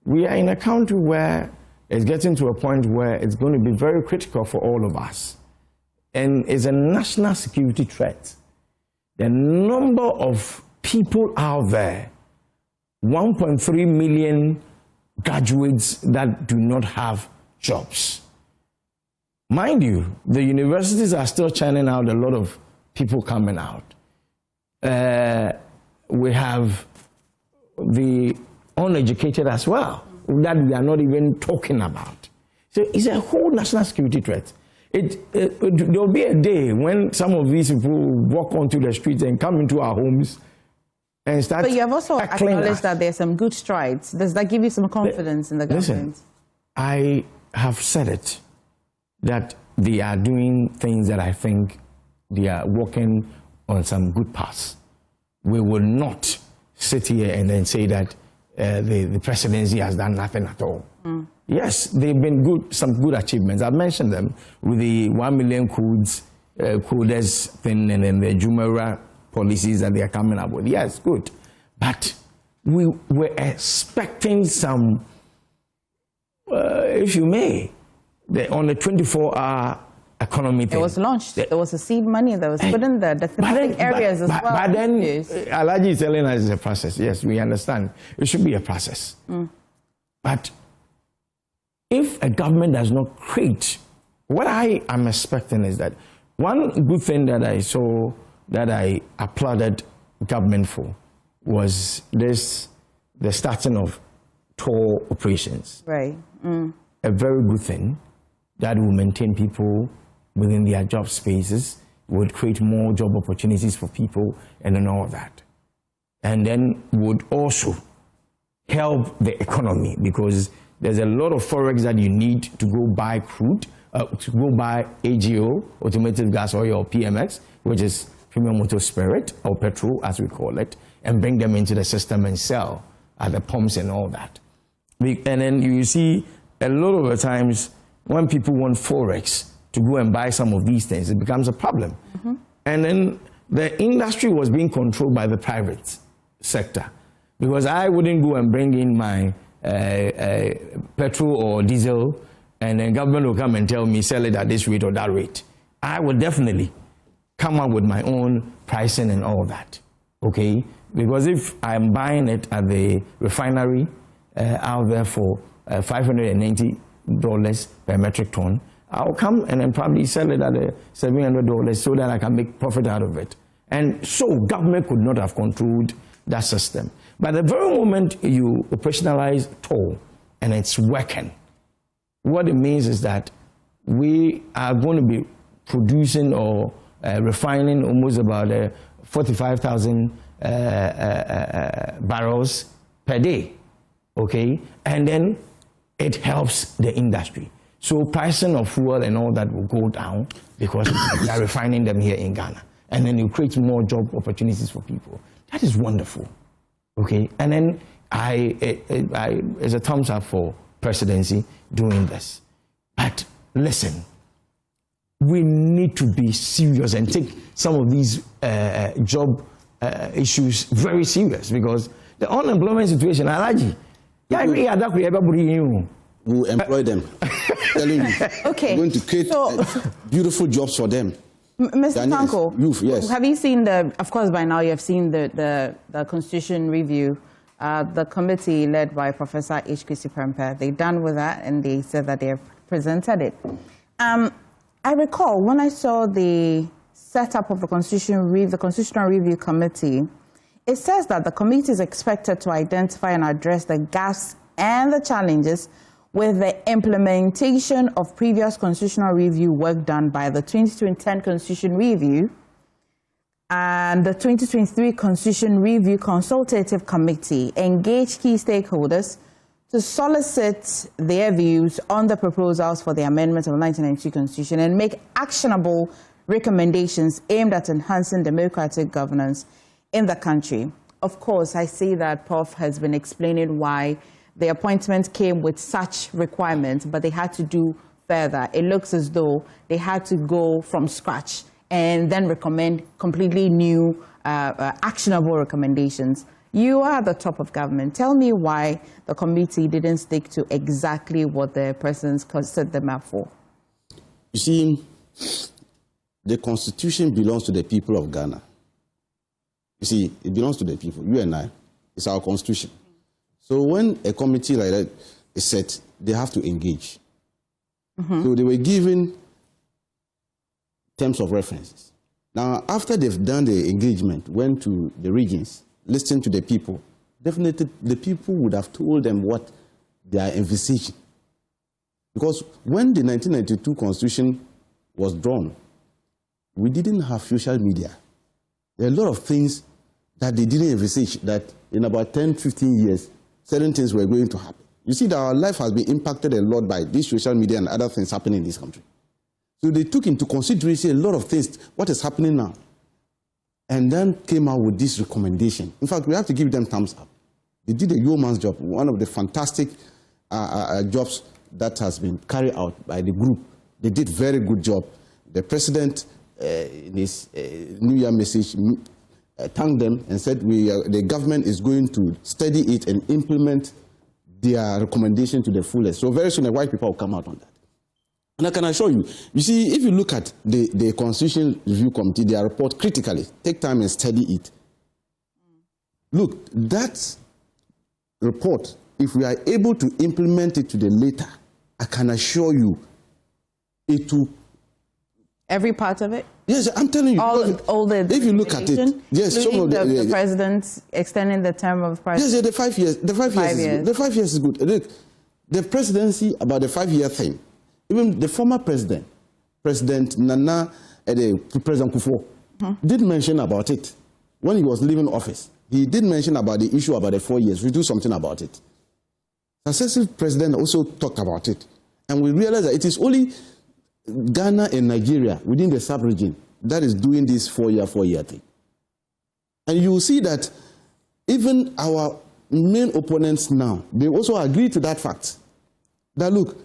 we are in a country where it's getting to a point where it's going to be very critical for all of us. And it's a national security threat. The number of people out there, 1.3 million graduates that do not have jobs. Mind you, the universities are still churning out a lot of people coming out. We have the uneducated as well, that we are not even talking about. So it's a whole national security threat. There will be a day when some of these people walk onto the streets and come into our homes and start. But you have also acknowledged that there's some good strides. Does that give you some confidence in the government? Listen, I have said it, that they are doing things that I think they are working on some good paths. We will not sit here and then say that the presidency has done nothing at all. Yes, they've been good, some good achievements. I've mentioned them with the 1 million coders thing and then the Jumeirah policies that they are coming up with. Yes, good. But we were expecting some, if you may, on the 24-hour economy thing. It was launched. There was a seed money that was put in the thematic areas as well. But then, Alaji is telling us it's a process. Yes, we understand. It should be a process. But if a government does not create, what I am expecting is that one good thing that I saw that I applauded government for was the starting of tour operations. Right. A very good thing that will maintain people within their job spaces, would create more job opportunities for people and then all of that. And then would also help the economy, because there's a lot of forex that you need to go buy crude, to go buy AGO, automotive gas oil, or PMX, which is premium motor spirit or petrol as we call it, and bring them into the system and sell at the pumps and all that. And then you see a lot of the times when people want forex to go and buy some of these things, it becomes a problem. And then the industry was being controlled by the private sector, because I wouldn't go and bring in my petrol or diesel and then government will come and tell me sell it at this rate or that rate. I would definitely come up with my own pricing and all that, okay? Because if I'm buying it at the refinery out there for $590 per metric ton, I'll come and then probably sell it at $700 so that I can make profit out of it. And so government could not have controlled that system. But the very moment you operationalize toll and it's working, what it means is that we are going to be producing or refining almost about 45,000 barrels per day, okay? And then it helps the industry. So pricing of fuel and all that will go down because they are refining them here in Ghana. And then you create more job opportunities for people. That is wonderful, okay? And then it's a thumbs up for presidency doing this. But listen, we need to be serious and take some of these job issues very serious, because the unemployment situation, Alaji, we'll employ them. Telling you, okay. We're going to create beautiful jobs for them. Mr. Tanko, yes. Have you seen of course by now you have seen the Constitution review, the committee led by Professor H. Kwesi Prempeh. They're done with that and they said that they have presented it. I recall when I saw the setup of the Constitutional Review Committee, it says that the committee is expected to identify and address the gaps and the challenges with the implementation of previous constitutional review work done by the 2010 Constitution Review and the 2023 Constitution Review Consultative Committee, engage key stakeholders to solicit their views on the proposals for the amendment of the 1992 Constitution and make actionable recommendations aimed at enhancing democratic governance in the country. Of course, I see that Prof has been explaining why the appointment came with such requirements, but they had to do further. It looks as though they had to go from scratch and then recommend completely new, actionable recommendations. You are at the top of government. Tell me why the committee didn't stick to exactly what the president set them up for. You see, the Constitution belongs to the people of Ghana. You see, it belongs to the people, you and I. It's our Constitution. So when a committee like that is set, they have to engage. So they were given terms of references. Now, after they've done the engagement, went to the regions, listened to the people, definitely the people would have told them what they are envisaging. Because when the 1992 Constitution was drawn, we didn't have social media. There are a lot of things that they didn't envisage that in about 10, 15 years, certain things were going to happen. You see that our life has been impacted a lot by this social media and other things happening in this country. So they took into consideration a lot of things, what is happening now, and then came out with this recommendation. In fact, we have to give them thumbs up. They did a yeoman's job, one of the fantastic jobs that has been carried out by the group. They did very good job. The president, in his New Year message, thanked them and said the government is going to study it and implement their recommendation to the fullest. So very soon the white people will come out on that. And I can assure you, you see, if you look at the Constitution Review Committee, their report critically, take time and study it. Look, that report, if we are able to implement it to the later, I can assure you, it will... Every part of it? Yes, I'm telling you. All the if you look at it, yes, some of the president extending the term of president. Yes, the 5 years. The 5 years is good. The 5 years is good. Look, the presidency about the 5-year thing. Even the former president, President Nana, President Kufuor, did mention about it when he was leaving office. He did mention about the issue about the 4 years. We do something about it. Successive president also talked about it, and we realized that it is only Ghana and Nigeria within the sub-region that is doing this 4-year thing. And you will see that even our main opponents now, they also agree to that fact. That look,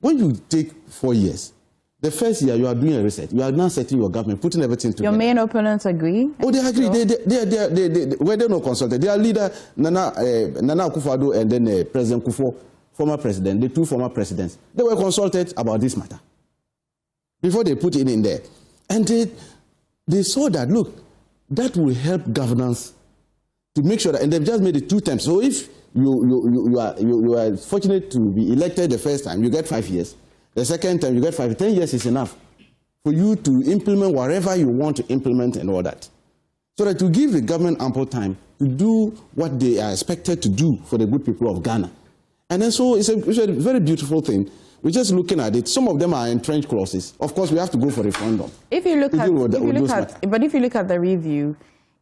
when you take 4 years, the first year you are doing a reset, you are now setting your government, putting everything together. Your main opponents agree? Oh, they agree. They're not consulted. Their leader, Nana Akufo-Addo, and then President Kufuor, former president, the two former presidents, they were consulted about this matter before they put it in there. And they saw that, look, that will help governance to make sure that, and they've just made it 2 terms. So if you are fortunate to be elected the first time, you get 5 years. The second time, you get 5. 10 years is enough for you to implement whatever you want to implement and all that. So that to give the government ample time to do what they are expected to do for the good people of Ghana. And then so it's a very beautiful thing. We're just looking at it. Some of them are entrenched clauses. Of course, we have to go for referendum. If you look at the review,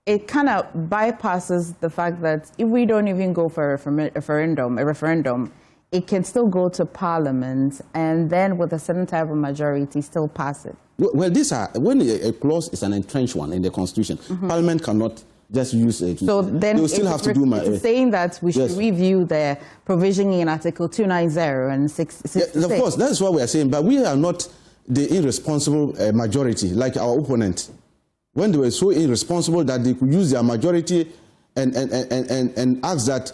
it kind of bypasses the fact that if we don't even go for a referendum, it can still go to Parliament and then with a certain type of majority still pass it. Well, when a clause is an entrenched one in the Constitution, Parliament cannot just use it. So then they still have to do saying that we should review the provision in Article 290 and 66. Of course, that's what we are saying, but we are not the irresponsible majority like our opponent. When they were so irresponsible that they could use their majority and ask that,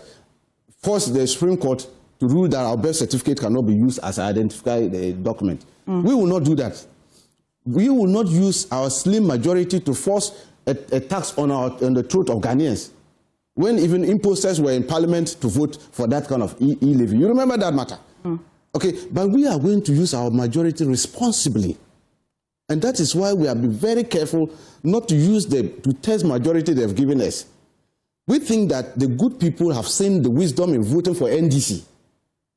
force the Supreme Court to rule that our birth certificate cannot be used as an identified document. We will not do that. We will not use our slim majority to force a tax on the throat of Ghanaians, when even imposters were in Parliament to vote for that kind of e-levy. You remember that matter? Okay, but we are going to use our majority responsibly. And that is why we have been very careful not to use the test majority they've given us. We think that the good people have seen the wisdom in voting for NDC.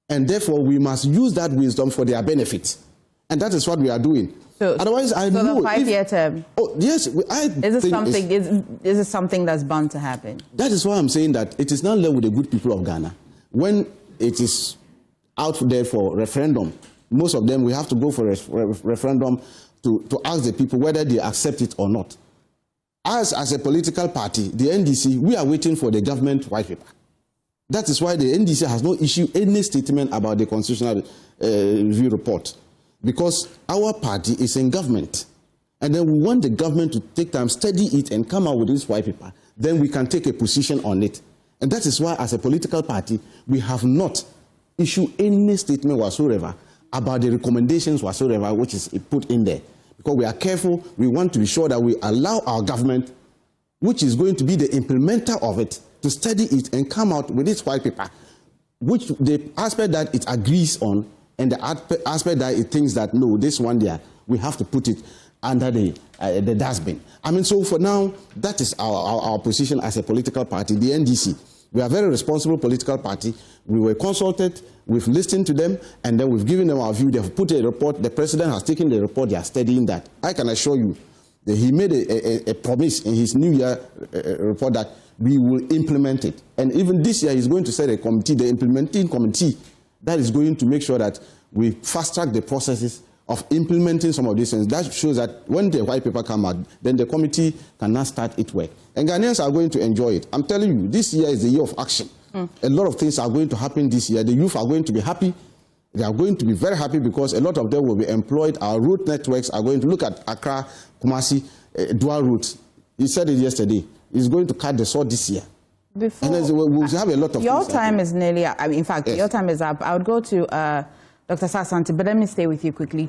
And therefore, we must use that wisdom for their benefit. And that is what we are doing. So, otherwise, I know... So the 5-year term... Oh, yes. Is it something that's bound to happen? That is why I'm saying that it is not left with the good people of Ghana. When it is out there for referendum, most of them, we have to go for a referendum to ask the people whether they accept it or not. As a political party, the NDC, we are waiting for the government white paper. That is why the NDC has not issued any statement about the Constitutional Review report. Because our party is in government. And then we want the government to take time, study it, and come out with this white paper. Then we can take a position on it. And that is why, as a political party, we have not issued any statement whatsoever about the recommendations whatsoever which is put in there. Because we are careful, we want to be sure that we allow our government, which is going to be the implementer of it, to study it and come out with this white paper which the aspect that it agrees on and the aspect that it thinks that, no, this one there, we have to put it under the dustbin. I mean, so for now, that is our position as a political party, the NDC. We are a very responsible political party. We were consulted, we've listened to them, and then we've given them our view. They've put a report. The president has taken the report. They are studying that. I can assure you that he made a promise in his New Year report that we will implement it. And even this year, he's going to set a committee, the implementing committee, that is going to make sure that we fast-track the processes of implementing some of these things. That shows that when the white paper come out, then the committee can now start its work. And Ghanaians are going to enjoy it. I'm telling you, this year is the year of action. A lot of things are going to happen this year. The youth are going to be happy. They are going to be very happy because a lot of them will be employed. Our route networks are going to look at Accra, Kumasi, dual routes. He said it yesterday. He's going to cut the sword this year. Before, and we'll have a lot of your things time is nearly, I mean, in fact, yes. Your time is up. I would go to Dr. Asah-Asante, but let me stay with you quickly.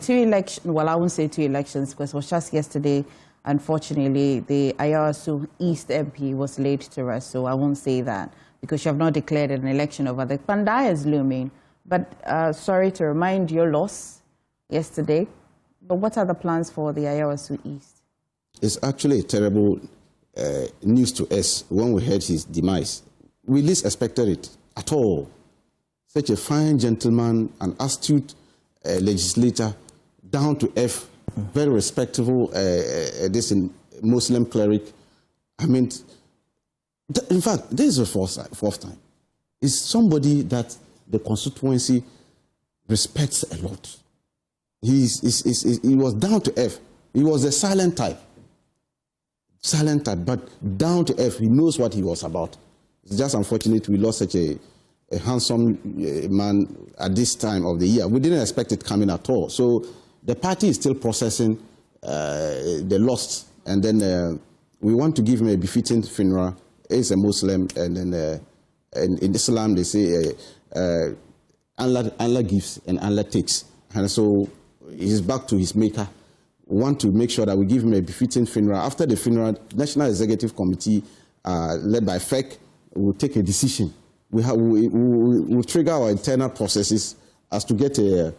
Well, I won't say 2 elections because it was just yesterday. Unfortunately, the Ayawaso East MP was late to rest, so I won't say that because you have not declared an election over the Pandai is looming. But sorry to remind your loss yesterday. But what are the plans for the Ayawaso East? It's actually a terrible news to us when we heard his demise. We least expected it at all. Such a fine gentleman, an astute legislator, down to earth, very respectable this Muslim cleric. I mean, in fact, this is the fourth time. It's somebody that the constituency respects a lot. He was down to earth. He was a silent type, but down to earth. He knows what he was about. It's just unfortunate we lost such a handsome man at this time of the year. We didn't expect it coming at all. So the party is still processing the loss, and then we want to give him a befitting funeral. He's a Muslim, and then in Islam they say Allah gives and Allah takes, and so he's back to his maker. We want to make sure that we give him a befitting funeral. After the funeral, National Executive Committee, led by FEC, will take a decision. We'll trigger our internal processes as to get a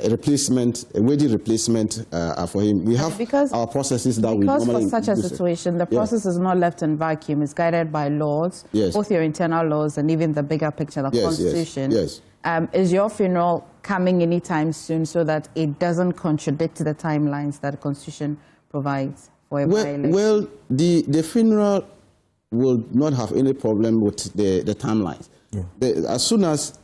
replacement, a worthy replacement for him. We have our processes that we normally... Because for such a situation, the process is not left in vacuum. It's guided by laws, both your internal laws and even the bigger picture, the Constitution. Yes. Is your funeral coming anytime soon so that it doesn't contradict the timelines that the Constitution provides for a by-election? Well, the funeral will not have any problem with the timelines. Yeah. As soon as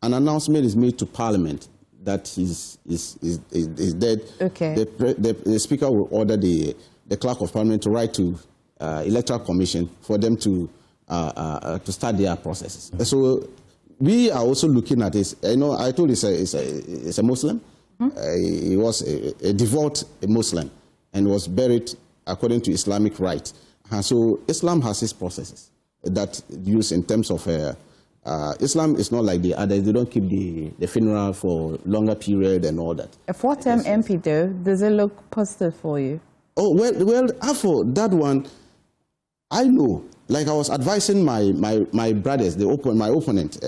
an announcement is made to Parliament that he's dead, the Speaker will order the Clerk of Parliament to write to Electoral Commission for them to start their processes. So we are also looking at this. You know, I told you it's a Muslim. He was a devout Muslim and was buried according to Islamic rite. And so Islam has its processes that use in terms of Islam is not like the others. They don't keep the funeral for longer period and all that. A 4-term MP though, does it look positive for you? Oh well, for that one, I know. Like I was advising my brothers, my opponent,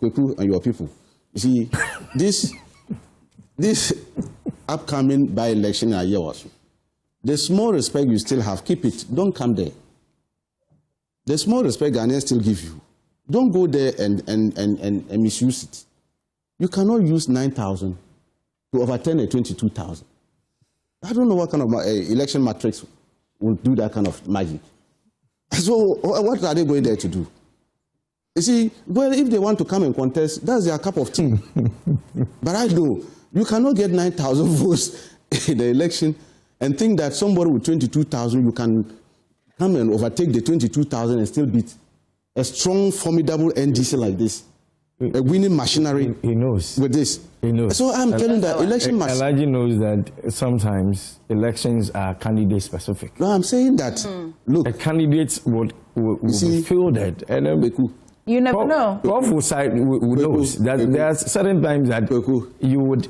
Kweku and your people. You see, this upcoming by-election in Ayawaso, the small respect you still have, keep it. Don't come there. The small respect Ghanaians still give you, don't go there and misuse it. You cannot use 9,000 to overturn a 22,000. I don't know what kind of election matrix will do that kind of magic. So what are they going there to do? You see, well, if they want to come and contest, that's their cup of tea. But I know you cannot get 9,000 votes in the election and think that somebody with 22,000, you can come and overtake the 22,000 and still beat a strong, formidable NDC like this, a winning machinery. He knows. With this. He knows. So I'm telling that election Elijah knows that sometimes elections are candidate specific. No, I'm saying that, look. A candidate will be fielded. And you never know. Prof will know that there are certain times that you would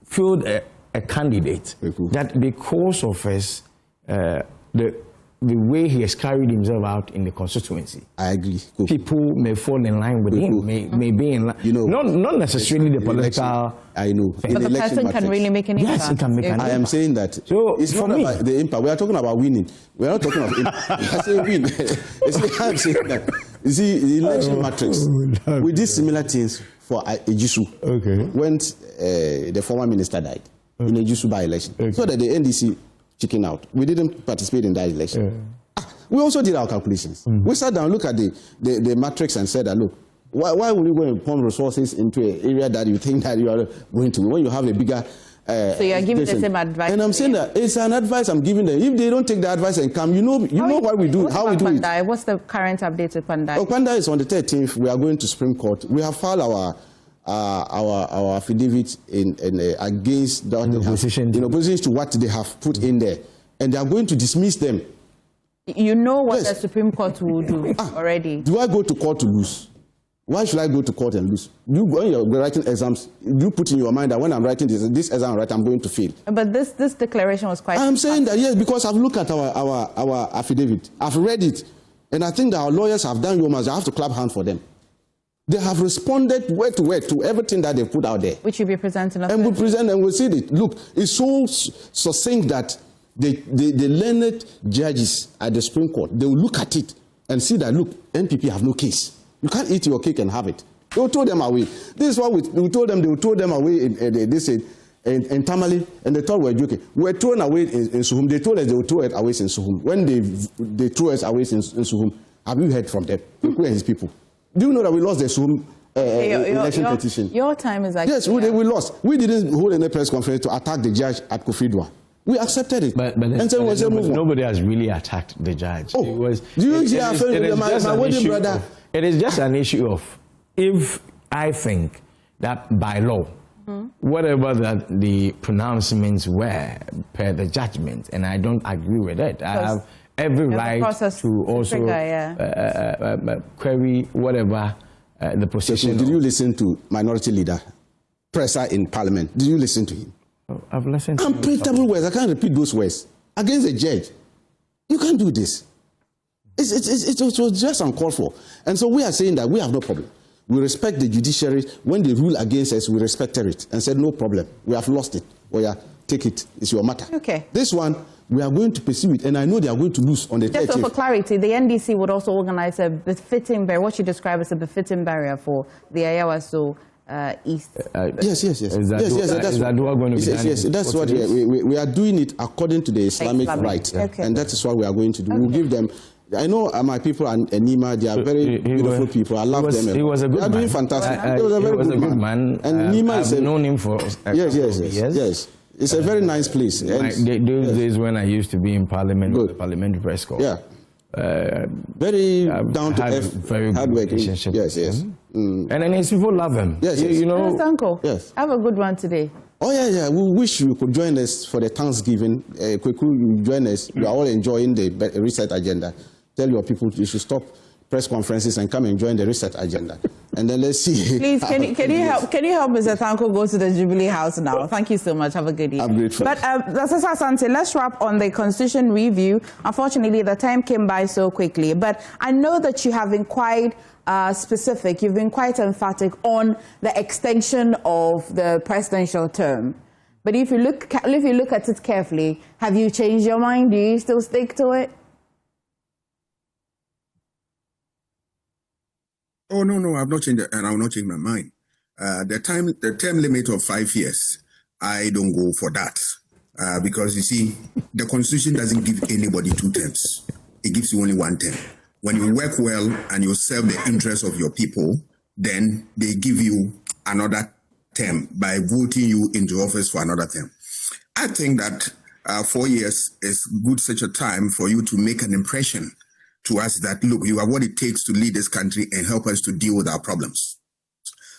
field a candidate that because of his, the way he has carried himself out in the constituency. I agree. People may fall in line with him, may be in line. You know, not necessarily the political. I know. But the person can really make an impact. Yes, it can make an impact. I am saying that. So it's not about the impact. We are talking about winning. We are not talking about impact. I say win. I'm saying that. You see, the election matrix, we did similar things for Ejisu. Okay. When the former minister died in the Ejisu by-election. Okay. So that the NDC chicken out. We didn't participate in that election. We also did our calculations. We sat down, looked at the matrix and said that, look, why would you go and pump resources into an area that you think that you are going to when you have a bigger so you are giving the same advice. And I'm saying that it's an advice I'm giving them. If they don't take the advice and come, you know what we do, how we do it. What's the current update with Pandai? Oh, Pandai is on the 13th. We are going to Supreme Court. We have filed our affidavit against the opposition to what they have put in there, and they are going to dismiss them. You know what the Supreme Court will do already. Do I go to court to lose? Why should I go to court and lose? When you're writing exams, you put in your mind that when I'm writing this exam, I'm going to fail. But this declaration was quite... I'm saying that, yes, because I've looked at our affidavit. I've read it. And I think that our lawyers have done yeoman's. I have to clap hand for them. They have responded word to word to everything that they put out there. Which you'll be presenting. And we'll present and we'll see it. Look, it's so succinct that the learned judges at the Supreme Court, they will look at it and see that, look, NPP have no case. You can't eat your cake and have it. They will throw them away. This is what we told them. They will throw them away in Tamale, and they thought we were joking. We were thrown away in Suhum. They told us they would throw it away in Suhum. When they threw us away in Suhum, have you heard from them? Who and his people? Do you know that we lost the Suhum election petition? Your time is like... Yes, we lost. We didn't hold any press conference to attack the judge at Kofidwa. We accepted it. But nobody has really attacked the judge. Oh, it is just an issue of, if I think that by law, whatever that the pronouncements were per the judgment, and I don't agree with it, I have every right to also query whatever the position. So did you listen to Minority Leader, Presser in Parliament? Did you listen to him? I've listened to unprintable words. I can't repeat those words against a judge. You can't do this. It was just uncalled for. And so we are saying that we have no problem. We respect the judiciary. When they rule against us, we respected it and said, no problem. We have lost it. Well, yeah, take it. It's your matter. Okay. This one, we are going to pursue it, and I know they are going to lose on the 30th. Just so for clarity, the NDC would also organize a befitting barrier, what you describe as a befitting barrier for the Ayawaso East. Yes. That's what we are doing it according to the Islamic right, and that is what we are going to do. We'll give them. I know my people and Nima, they are very beautiful people. I love them. He was a good man. They are doing fantastic. He was a very good man. And Nima I've known him for yes. It's a very nice place. Those days when I used to be in Parliament, the Parliamentary Press Corps. Yeah. Very down to earth, very good relationship. Yes. And then his people love him. Yes. You know. Uncle. Yes. Have a good one today. Oh yeah. We wish you could join us for the Thanksgiving. You join us. You are all enjoying the research agenda. Tell your people you should stop press conferences and come and join the research agenda. And then let's see. Please, can you help Mr. Thanko go to the Jubilee House now? Thank you so much. Have a good evening. I'm grateful. But Dr.Asah-Asante, let's wrap on the Constitution review. Unfortunately, the time came by so quickly. But I know that you have been quite specific. You've been quite emphatic on the extension of the presidential term. But if you look at it carefully, have you changed your mind? Do you still stick to it? Oh, no, I've not changed it, and I will not change my mind. The term limit of 5 years, I don't go for that. Because you see, the Constitution doesn't give anybody 2 terms. It gives you only 1 term. When you work well and you serve the interests of your people, then they give you another term by voting you into office for another term. I think that 4 years is good such a time for you to make an impression to us that, look, you are what it takes to lead this country and help us to deal with our problems.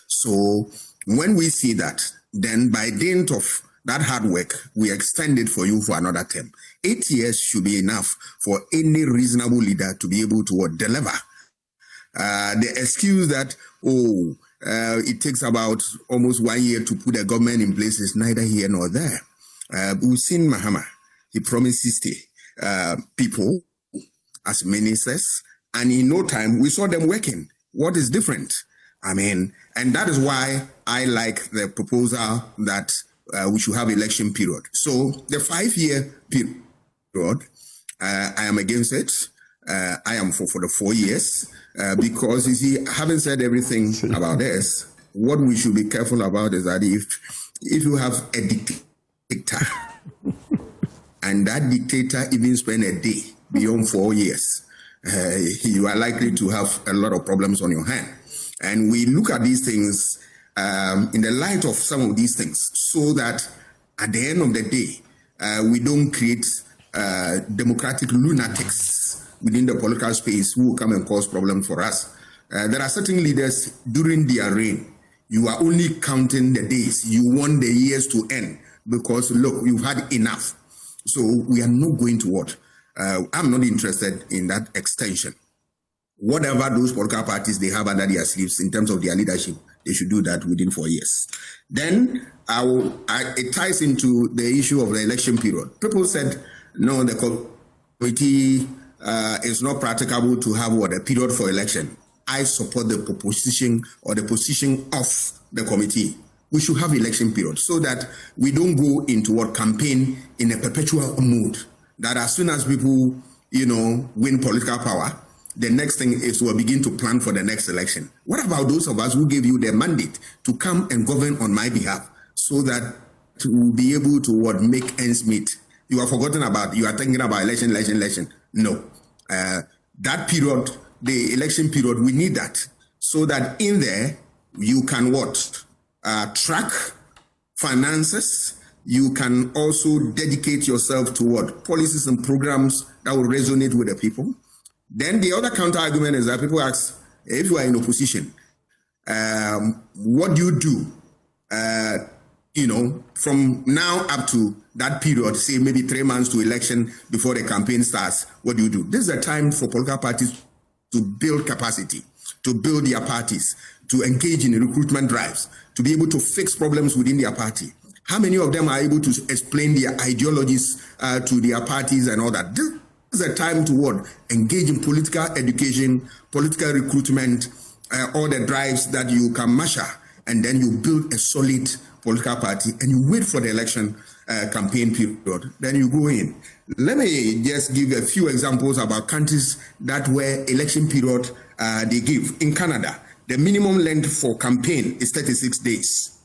So when we see that, then by dint of that hard work, we extend it for you for another term. 8 years should be enough for any reasonable leader to be able to deliver. The excuse that, it takes about almost 1 year to put a government in place is neither here nor there. We've seen Mahama. He promised 60 people as ministers, and in no time we saw them working. What is different? I mean, and that is why I like the proposal that we should have election period. So the 5-year period, I am against it. I am for the 4 years because, you see, having said everything about this, what we should be careful about is that if you have a dictator and that dictator even spend a day beyond 4 years, you are likely to have a lot of problems on your hand. And we look at these things in the light of some of these things, so that at the end of the day, we don't create democratic lunatics within the political space who will come and cause problems for us. There are certain leaders during their reign, you are only counting the days. You want the years to end because, look, you've had enough. So we are not going to what? I'm not interested in that extension. Whatever those political parties they have under their sleeves in terms of their leadership, they should do that within 4 years. Then it ties into the issue of the election period. People said, no, the committee is not practicable to have a period for election. I support the proposition or the position of the committee. We should have election period so that we don't go into campaign in a perpetual mood. That as soon as people, win political power, the next thing is to begin to plan for the next election. What about those of us who gave you the mandate to come and govern on my behalf so that we'll be able to make ends meet? You are thinking about election. No. That period, the election period, we need that so that in there you can track finances. You can also dedicate yourself to policies and programs that will resonate with the people. Then the other counter argument is that people ask, if you are in opposition, what do you do? From now up to that period, say maybe 3 months to election before the campaign starts, what do you do? This is a time for political parties to build capacity, to build their parties, to engage in recruitment drives, to be able to fix problems within their party. How many of them are able to explain their ideologies to their parties and all that? This is a time to engage in political education, political recruitment, all the drives that you can measure, and then you build a solid political party and you wait for the election campaign period. Then you go in. Let me just give a few examples about countries that where election period they give. In Canada, the minimum length for campaign is 36 days.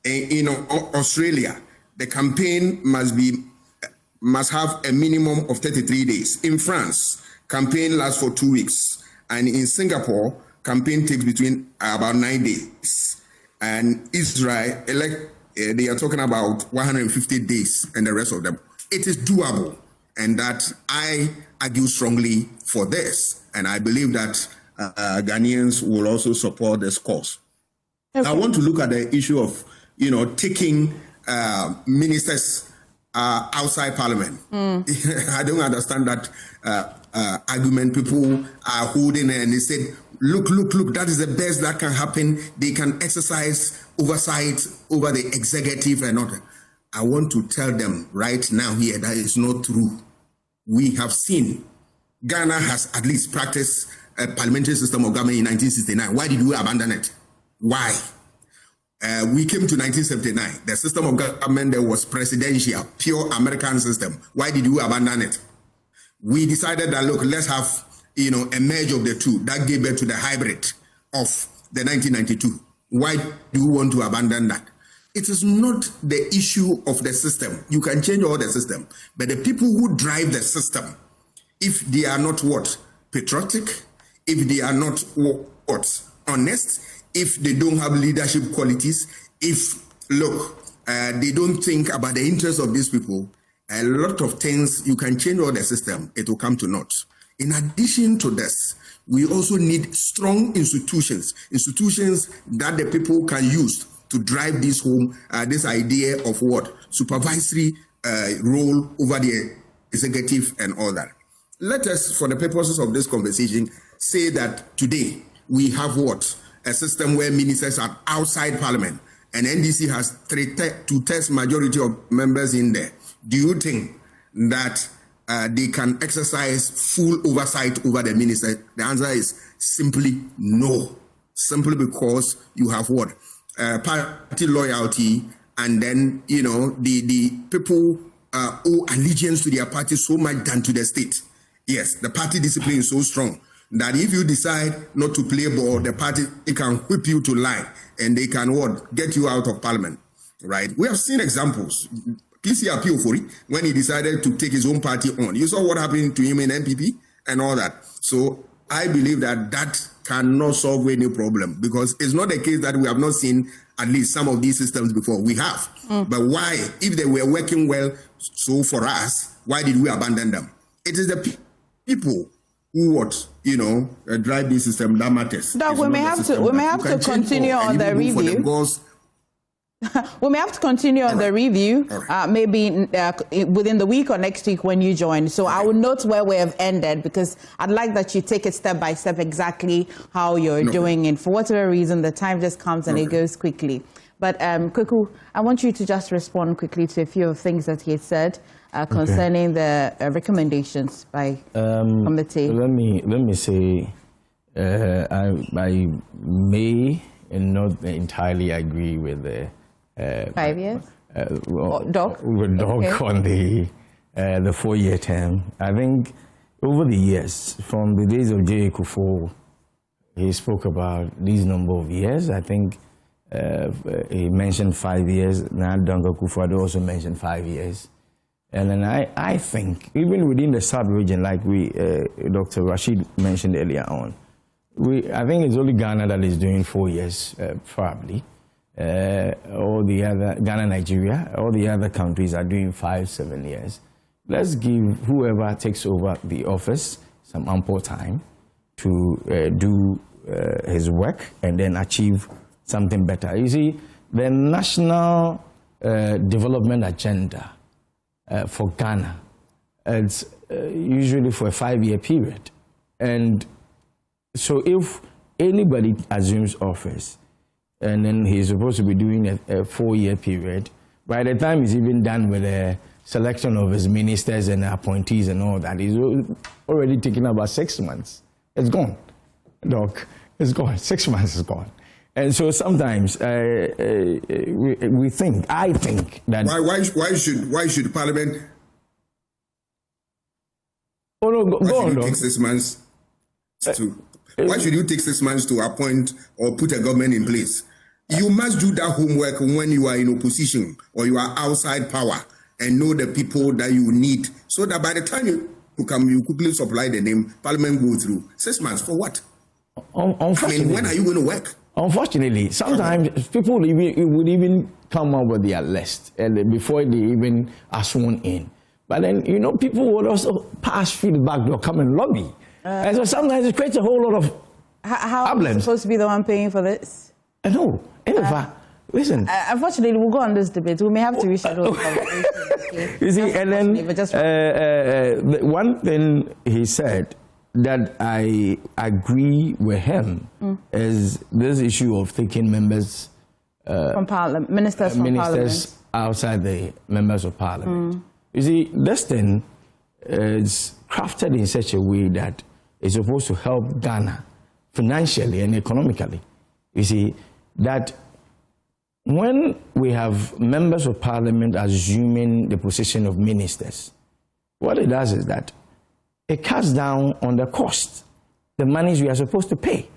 In Australia, the campaign must have a minimum of 33 days. In France, campaign lasts for 2 weeks. And in Singapore, campaign takes between about 9 days. And Israel, they are talking about 150 days and the rest of them. It is doable. And that I argue strongly for this. And I believe that Ghanaians will also support this cause. Okay. I want to look at the issue of, taking ministers outside parliament. I don't understand that argument. People are holding it and they said, look, that is the best that can happen. They can exercise oversight over the executive and all that. I want to tell them right now here that is not true. We have seen Ghana has at least practiced a parliamentary system of government in 1969. Why did we abandon it? Why? We came to 1979. The system of government there was presidential, pure American system. Why did we abandon it? We decided that, look, let's have, a merge of the two. That gave birth to the hybrid of the 1992. Why do we want to abandon that? It is not the issue of the system. You can change all the system. But the people who drive the system, if they are not patriotic, if they are not honest, if they don't have leadership qualities, if, they don't think about the interests of these people, a lot of things, you can change all the system, it will come to naught. In addition to this, we also need strong institutions that the people can use to drive this home, this idea of supervisory role over the executive and all that. Let us, for the purposes of this conversation, say that today we have a system where ministers are outside parliament and NDC has 2/3 majority of members in there. Do you think that they can exercise full oversight over the minister? The answer is simply no. Simply because you have what? Party loyalty, and then, the people owe allegiance to their party so much than to the state. Yes, the party discipline is so strong that if you decide not to play ball, the party can whip you to line, and they can get you out of parliament, right? We have seen examples. PCRP Ofori, when he decided to take his own party on, you saw what happened to him in MPP and all that. So I believe that cannot solve any problem, because it's not the case that we have not seen at least some of these systems before. We have. But why, if they were working well so for us, why did we abandon them? It is the people who drive this system that matters. Doc, we may have to continue on the review. We may have to continue on the review, maybe within the week or next week when you join. So I will note where we have ended, because I'd like that you take it step by step exactly how you're doing it. For whatever reason, the time just comes and it goes quickly. But Kweku, I want you to just respond quickly to a few of things that he had said concerning the recommendations by committee. Let me say, I may not entirely agree with the 5 years. Doc on the 4-year term. I think over the years, from the days of J. Kufuor, he spoke about these number of years. I think he mentioned 5 years. Now Dunga Kufuor also mentioned 5 years. And then I think, even within the South region, like Dr. Rashid mentioned earlier on, I think it's only Ghana that is doing 4 years, probably. All the other, Ghana, Nigeria, all the other countries are doing 5-7 years. Let's give whoever takes over the office some ample time to do his work and then achieve something better. You see, the national development agenda for Ghana, it's usually for a 5-year period. And so if anybody assumes office and then he's supposed to be doing a 4-year period, by the time he's even done with the selection of his ministers and appointees and all that, he's already taken about 6 months. It's gone, Doc. It's gone. 6 months is gone. And so sometimes we think, I think that... Why should Parliament... Oh, no, go on, take 6 months to... Why should you take 6 months to appoint or put a government in place? You must do that homework when you are in opposition or you are outside power and know the people that you need, so that by the time you come, you quickly supply the name, Parliament go through. 6 months for what? When are you going to work? Unfortunately, sometimes people would even come up with their list and before they even are sworn in. But then, people would also pass through the back door, come and lobby. And so sometimes it creates a whole lot of how problems. Are you supposed to be the one paying for this? No. Listen. Unfortunately, we'll go on this debate. We may have to reschedule the conversation. Okay? You see, and then one thing he said that I agree with him is this issue of taking members from Parliament, ministers outside the members of Parliament. You see, this thing is crafted in such a way that it's supposed to help Ghana financially and economically. You see, that when we have members of Parliament assuming the position of ministers, what it does is that it cuts down on the cost, the monies we are supposed to pay.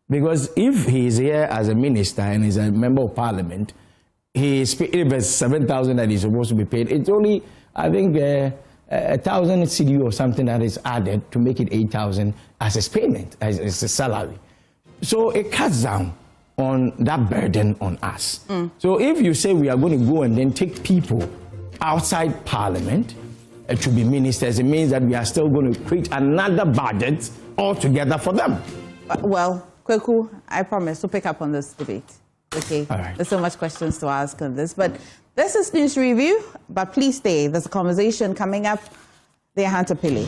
Because if he is here as a minister and is a member of Parliament, if it's 7,000 that he's supposed to be paid, it's only, I think, 1,000 cedi or something that is added to make it 8,000 as his payment, as a salary. So it cuts down on that burden on us. So if you say we are going to go and then take people outside Parliament to be ministers, it means that we are still going to create another budget altogether for them. Well, Kweku, I promise to pick up on this debate. Okay. All right. There's so much questions to ask on this, but this is News Review. But please stay. There's a conversation coming up. They're Hunter Pili.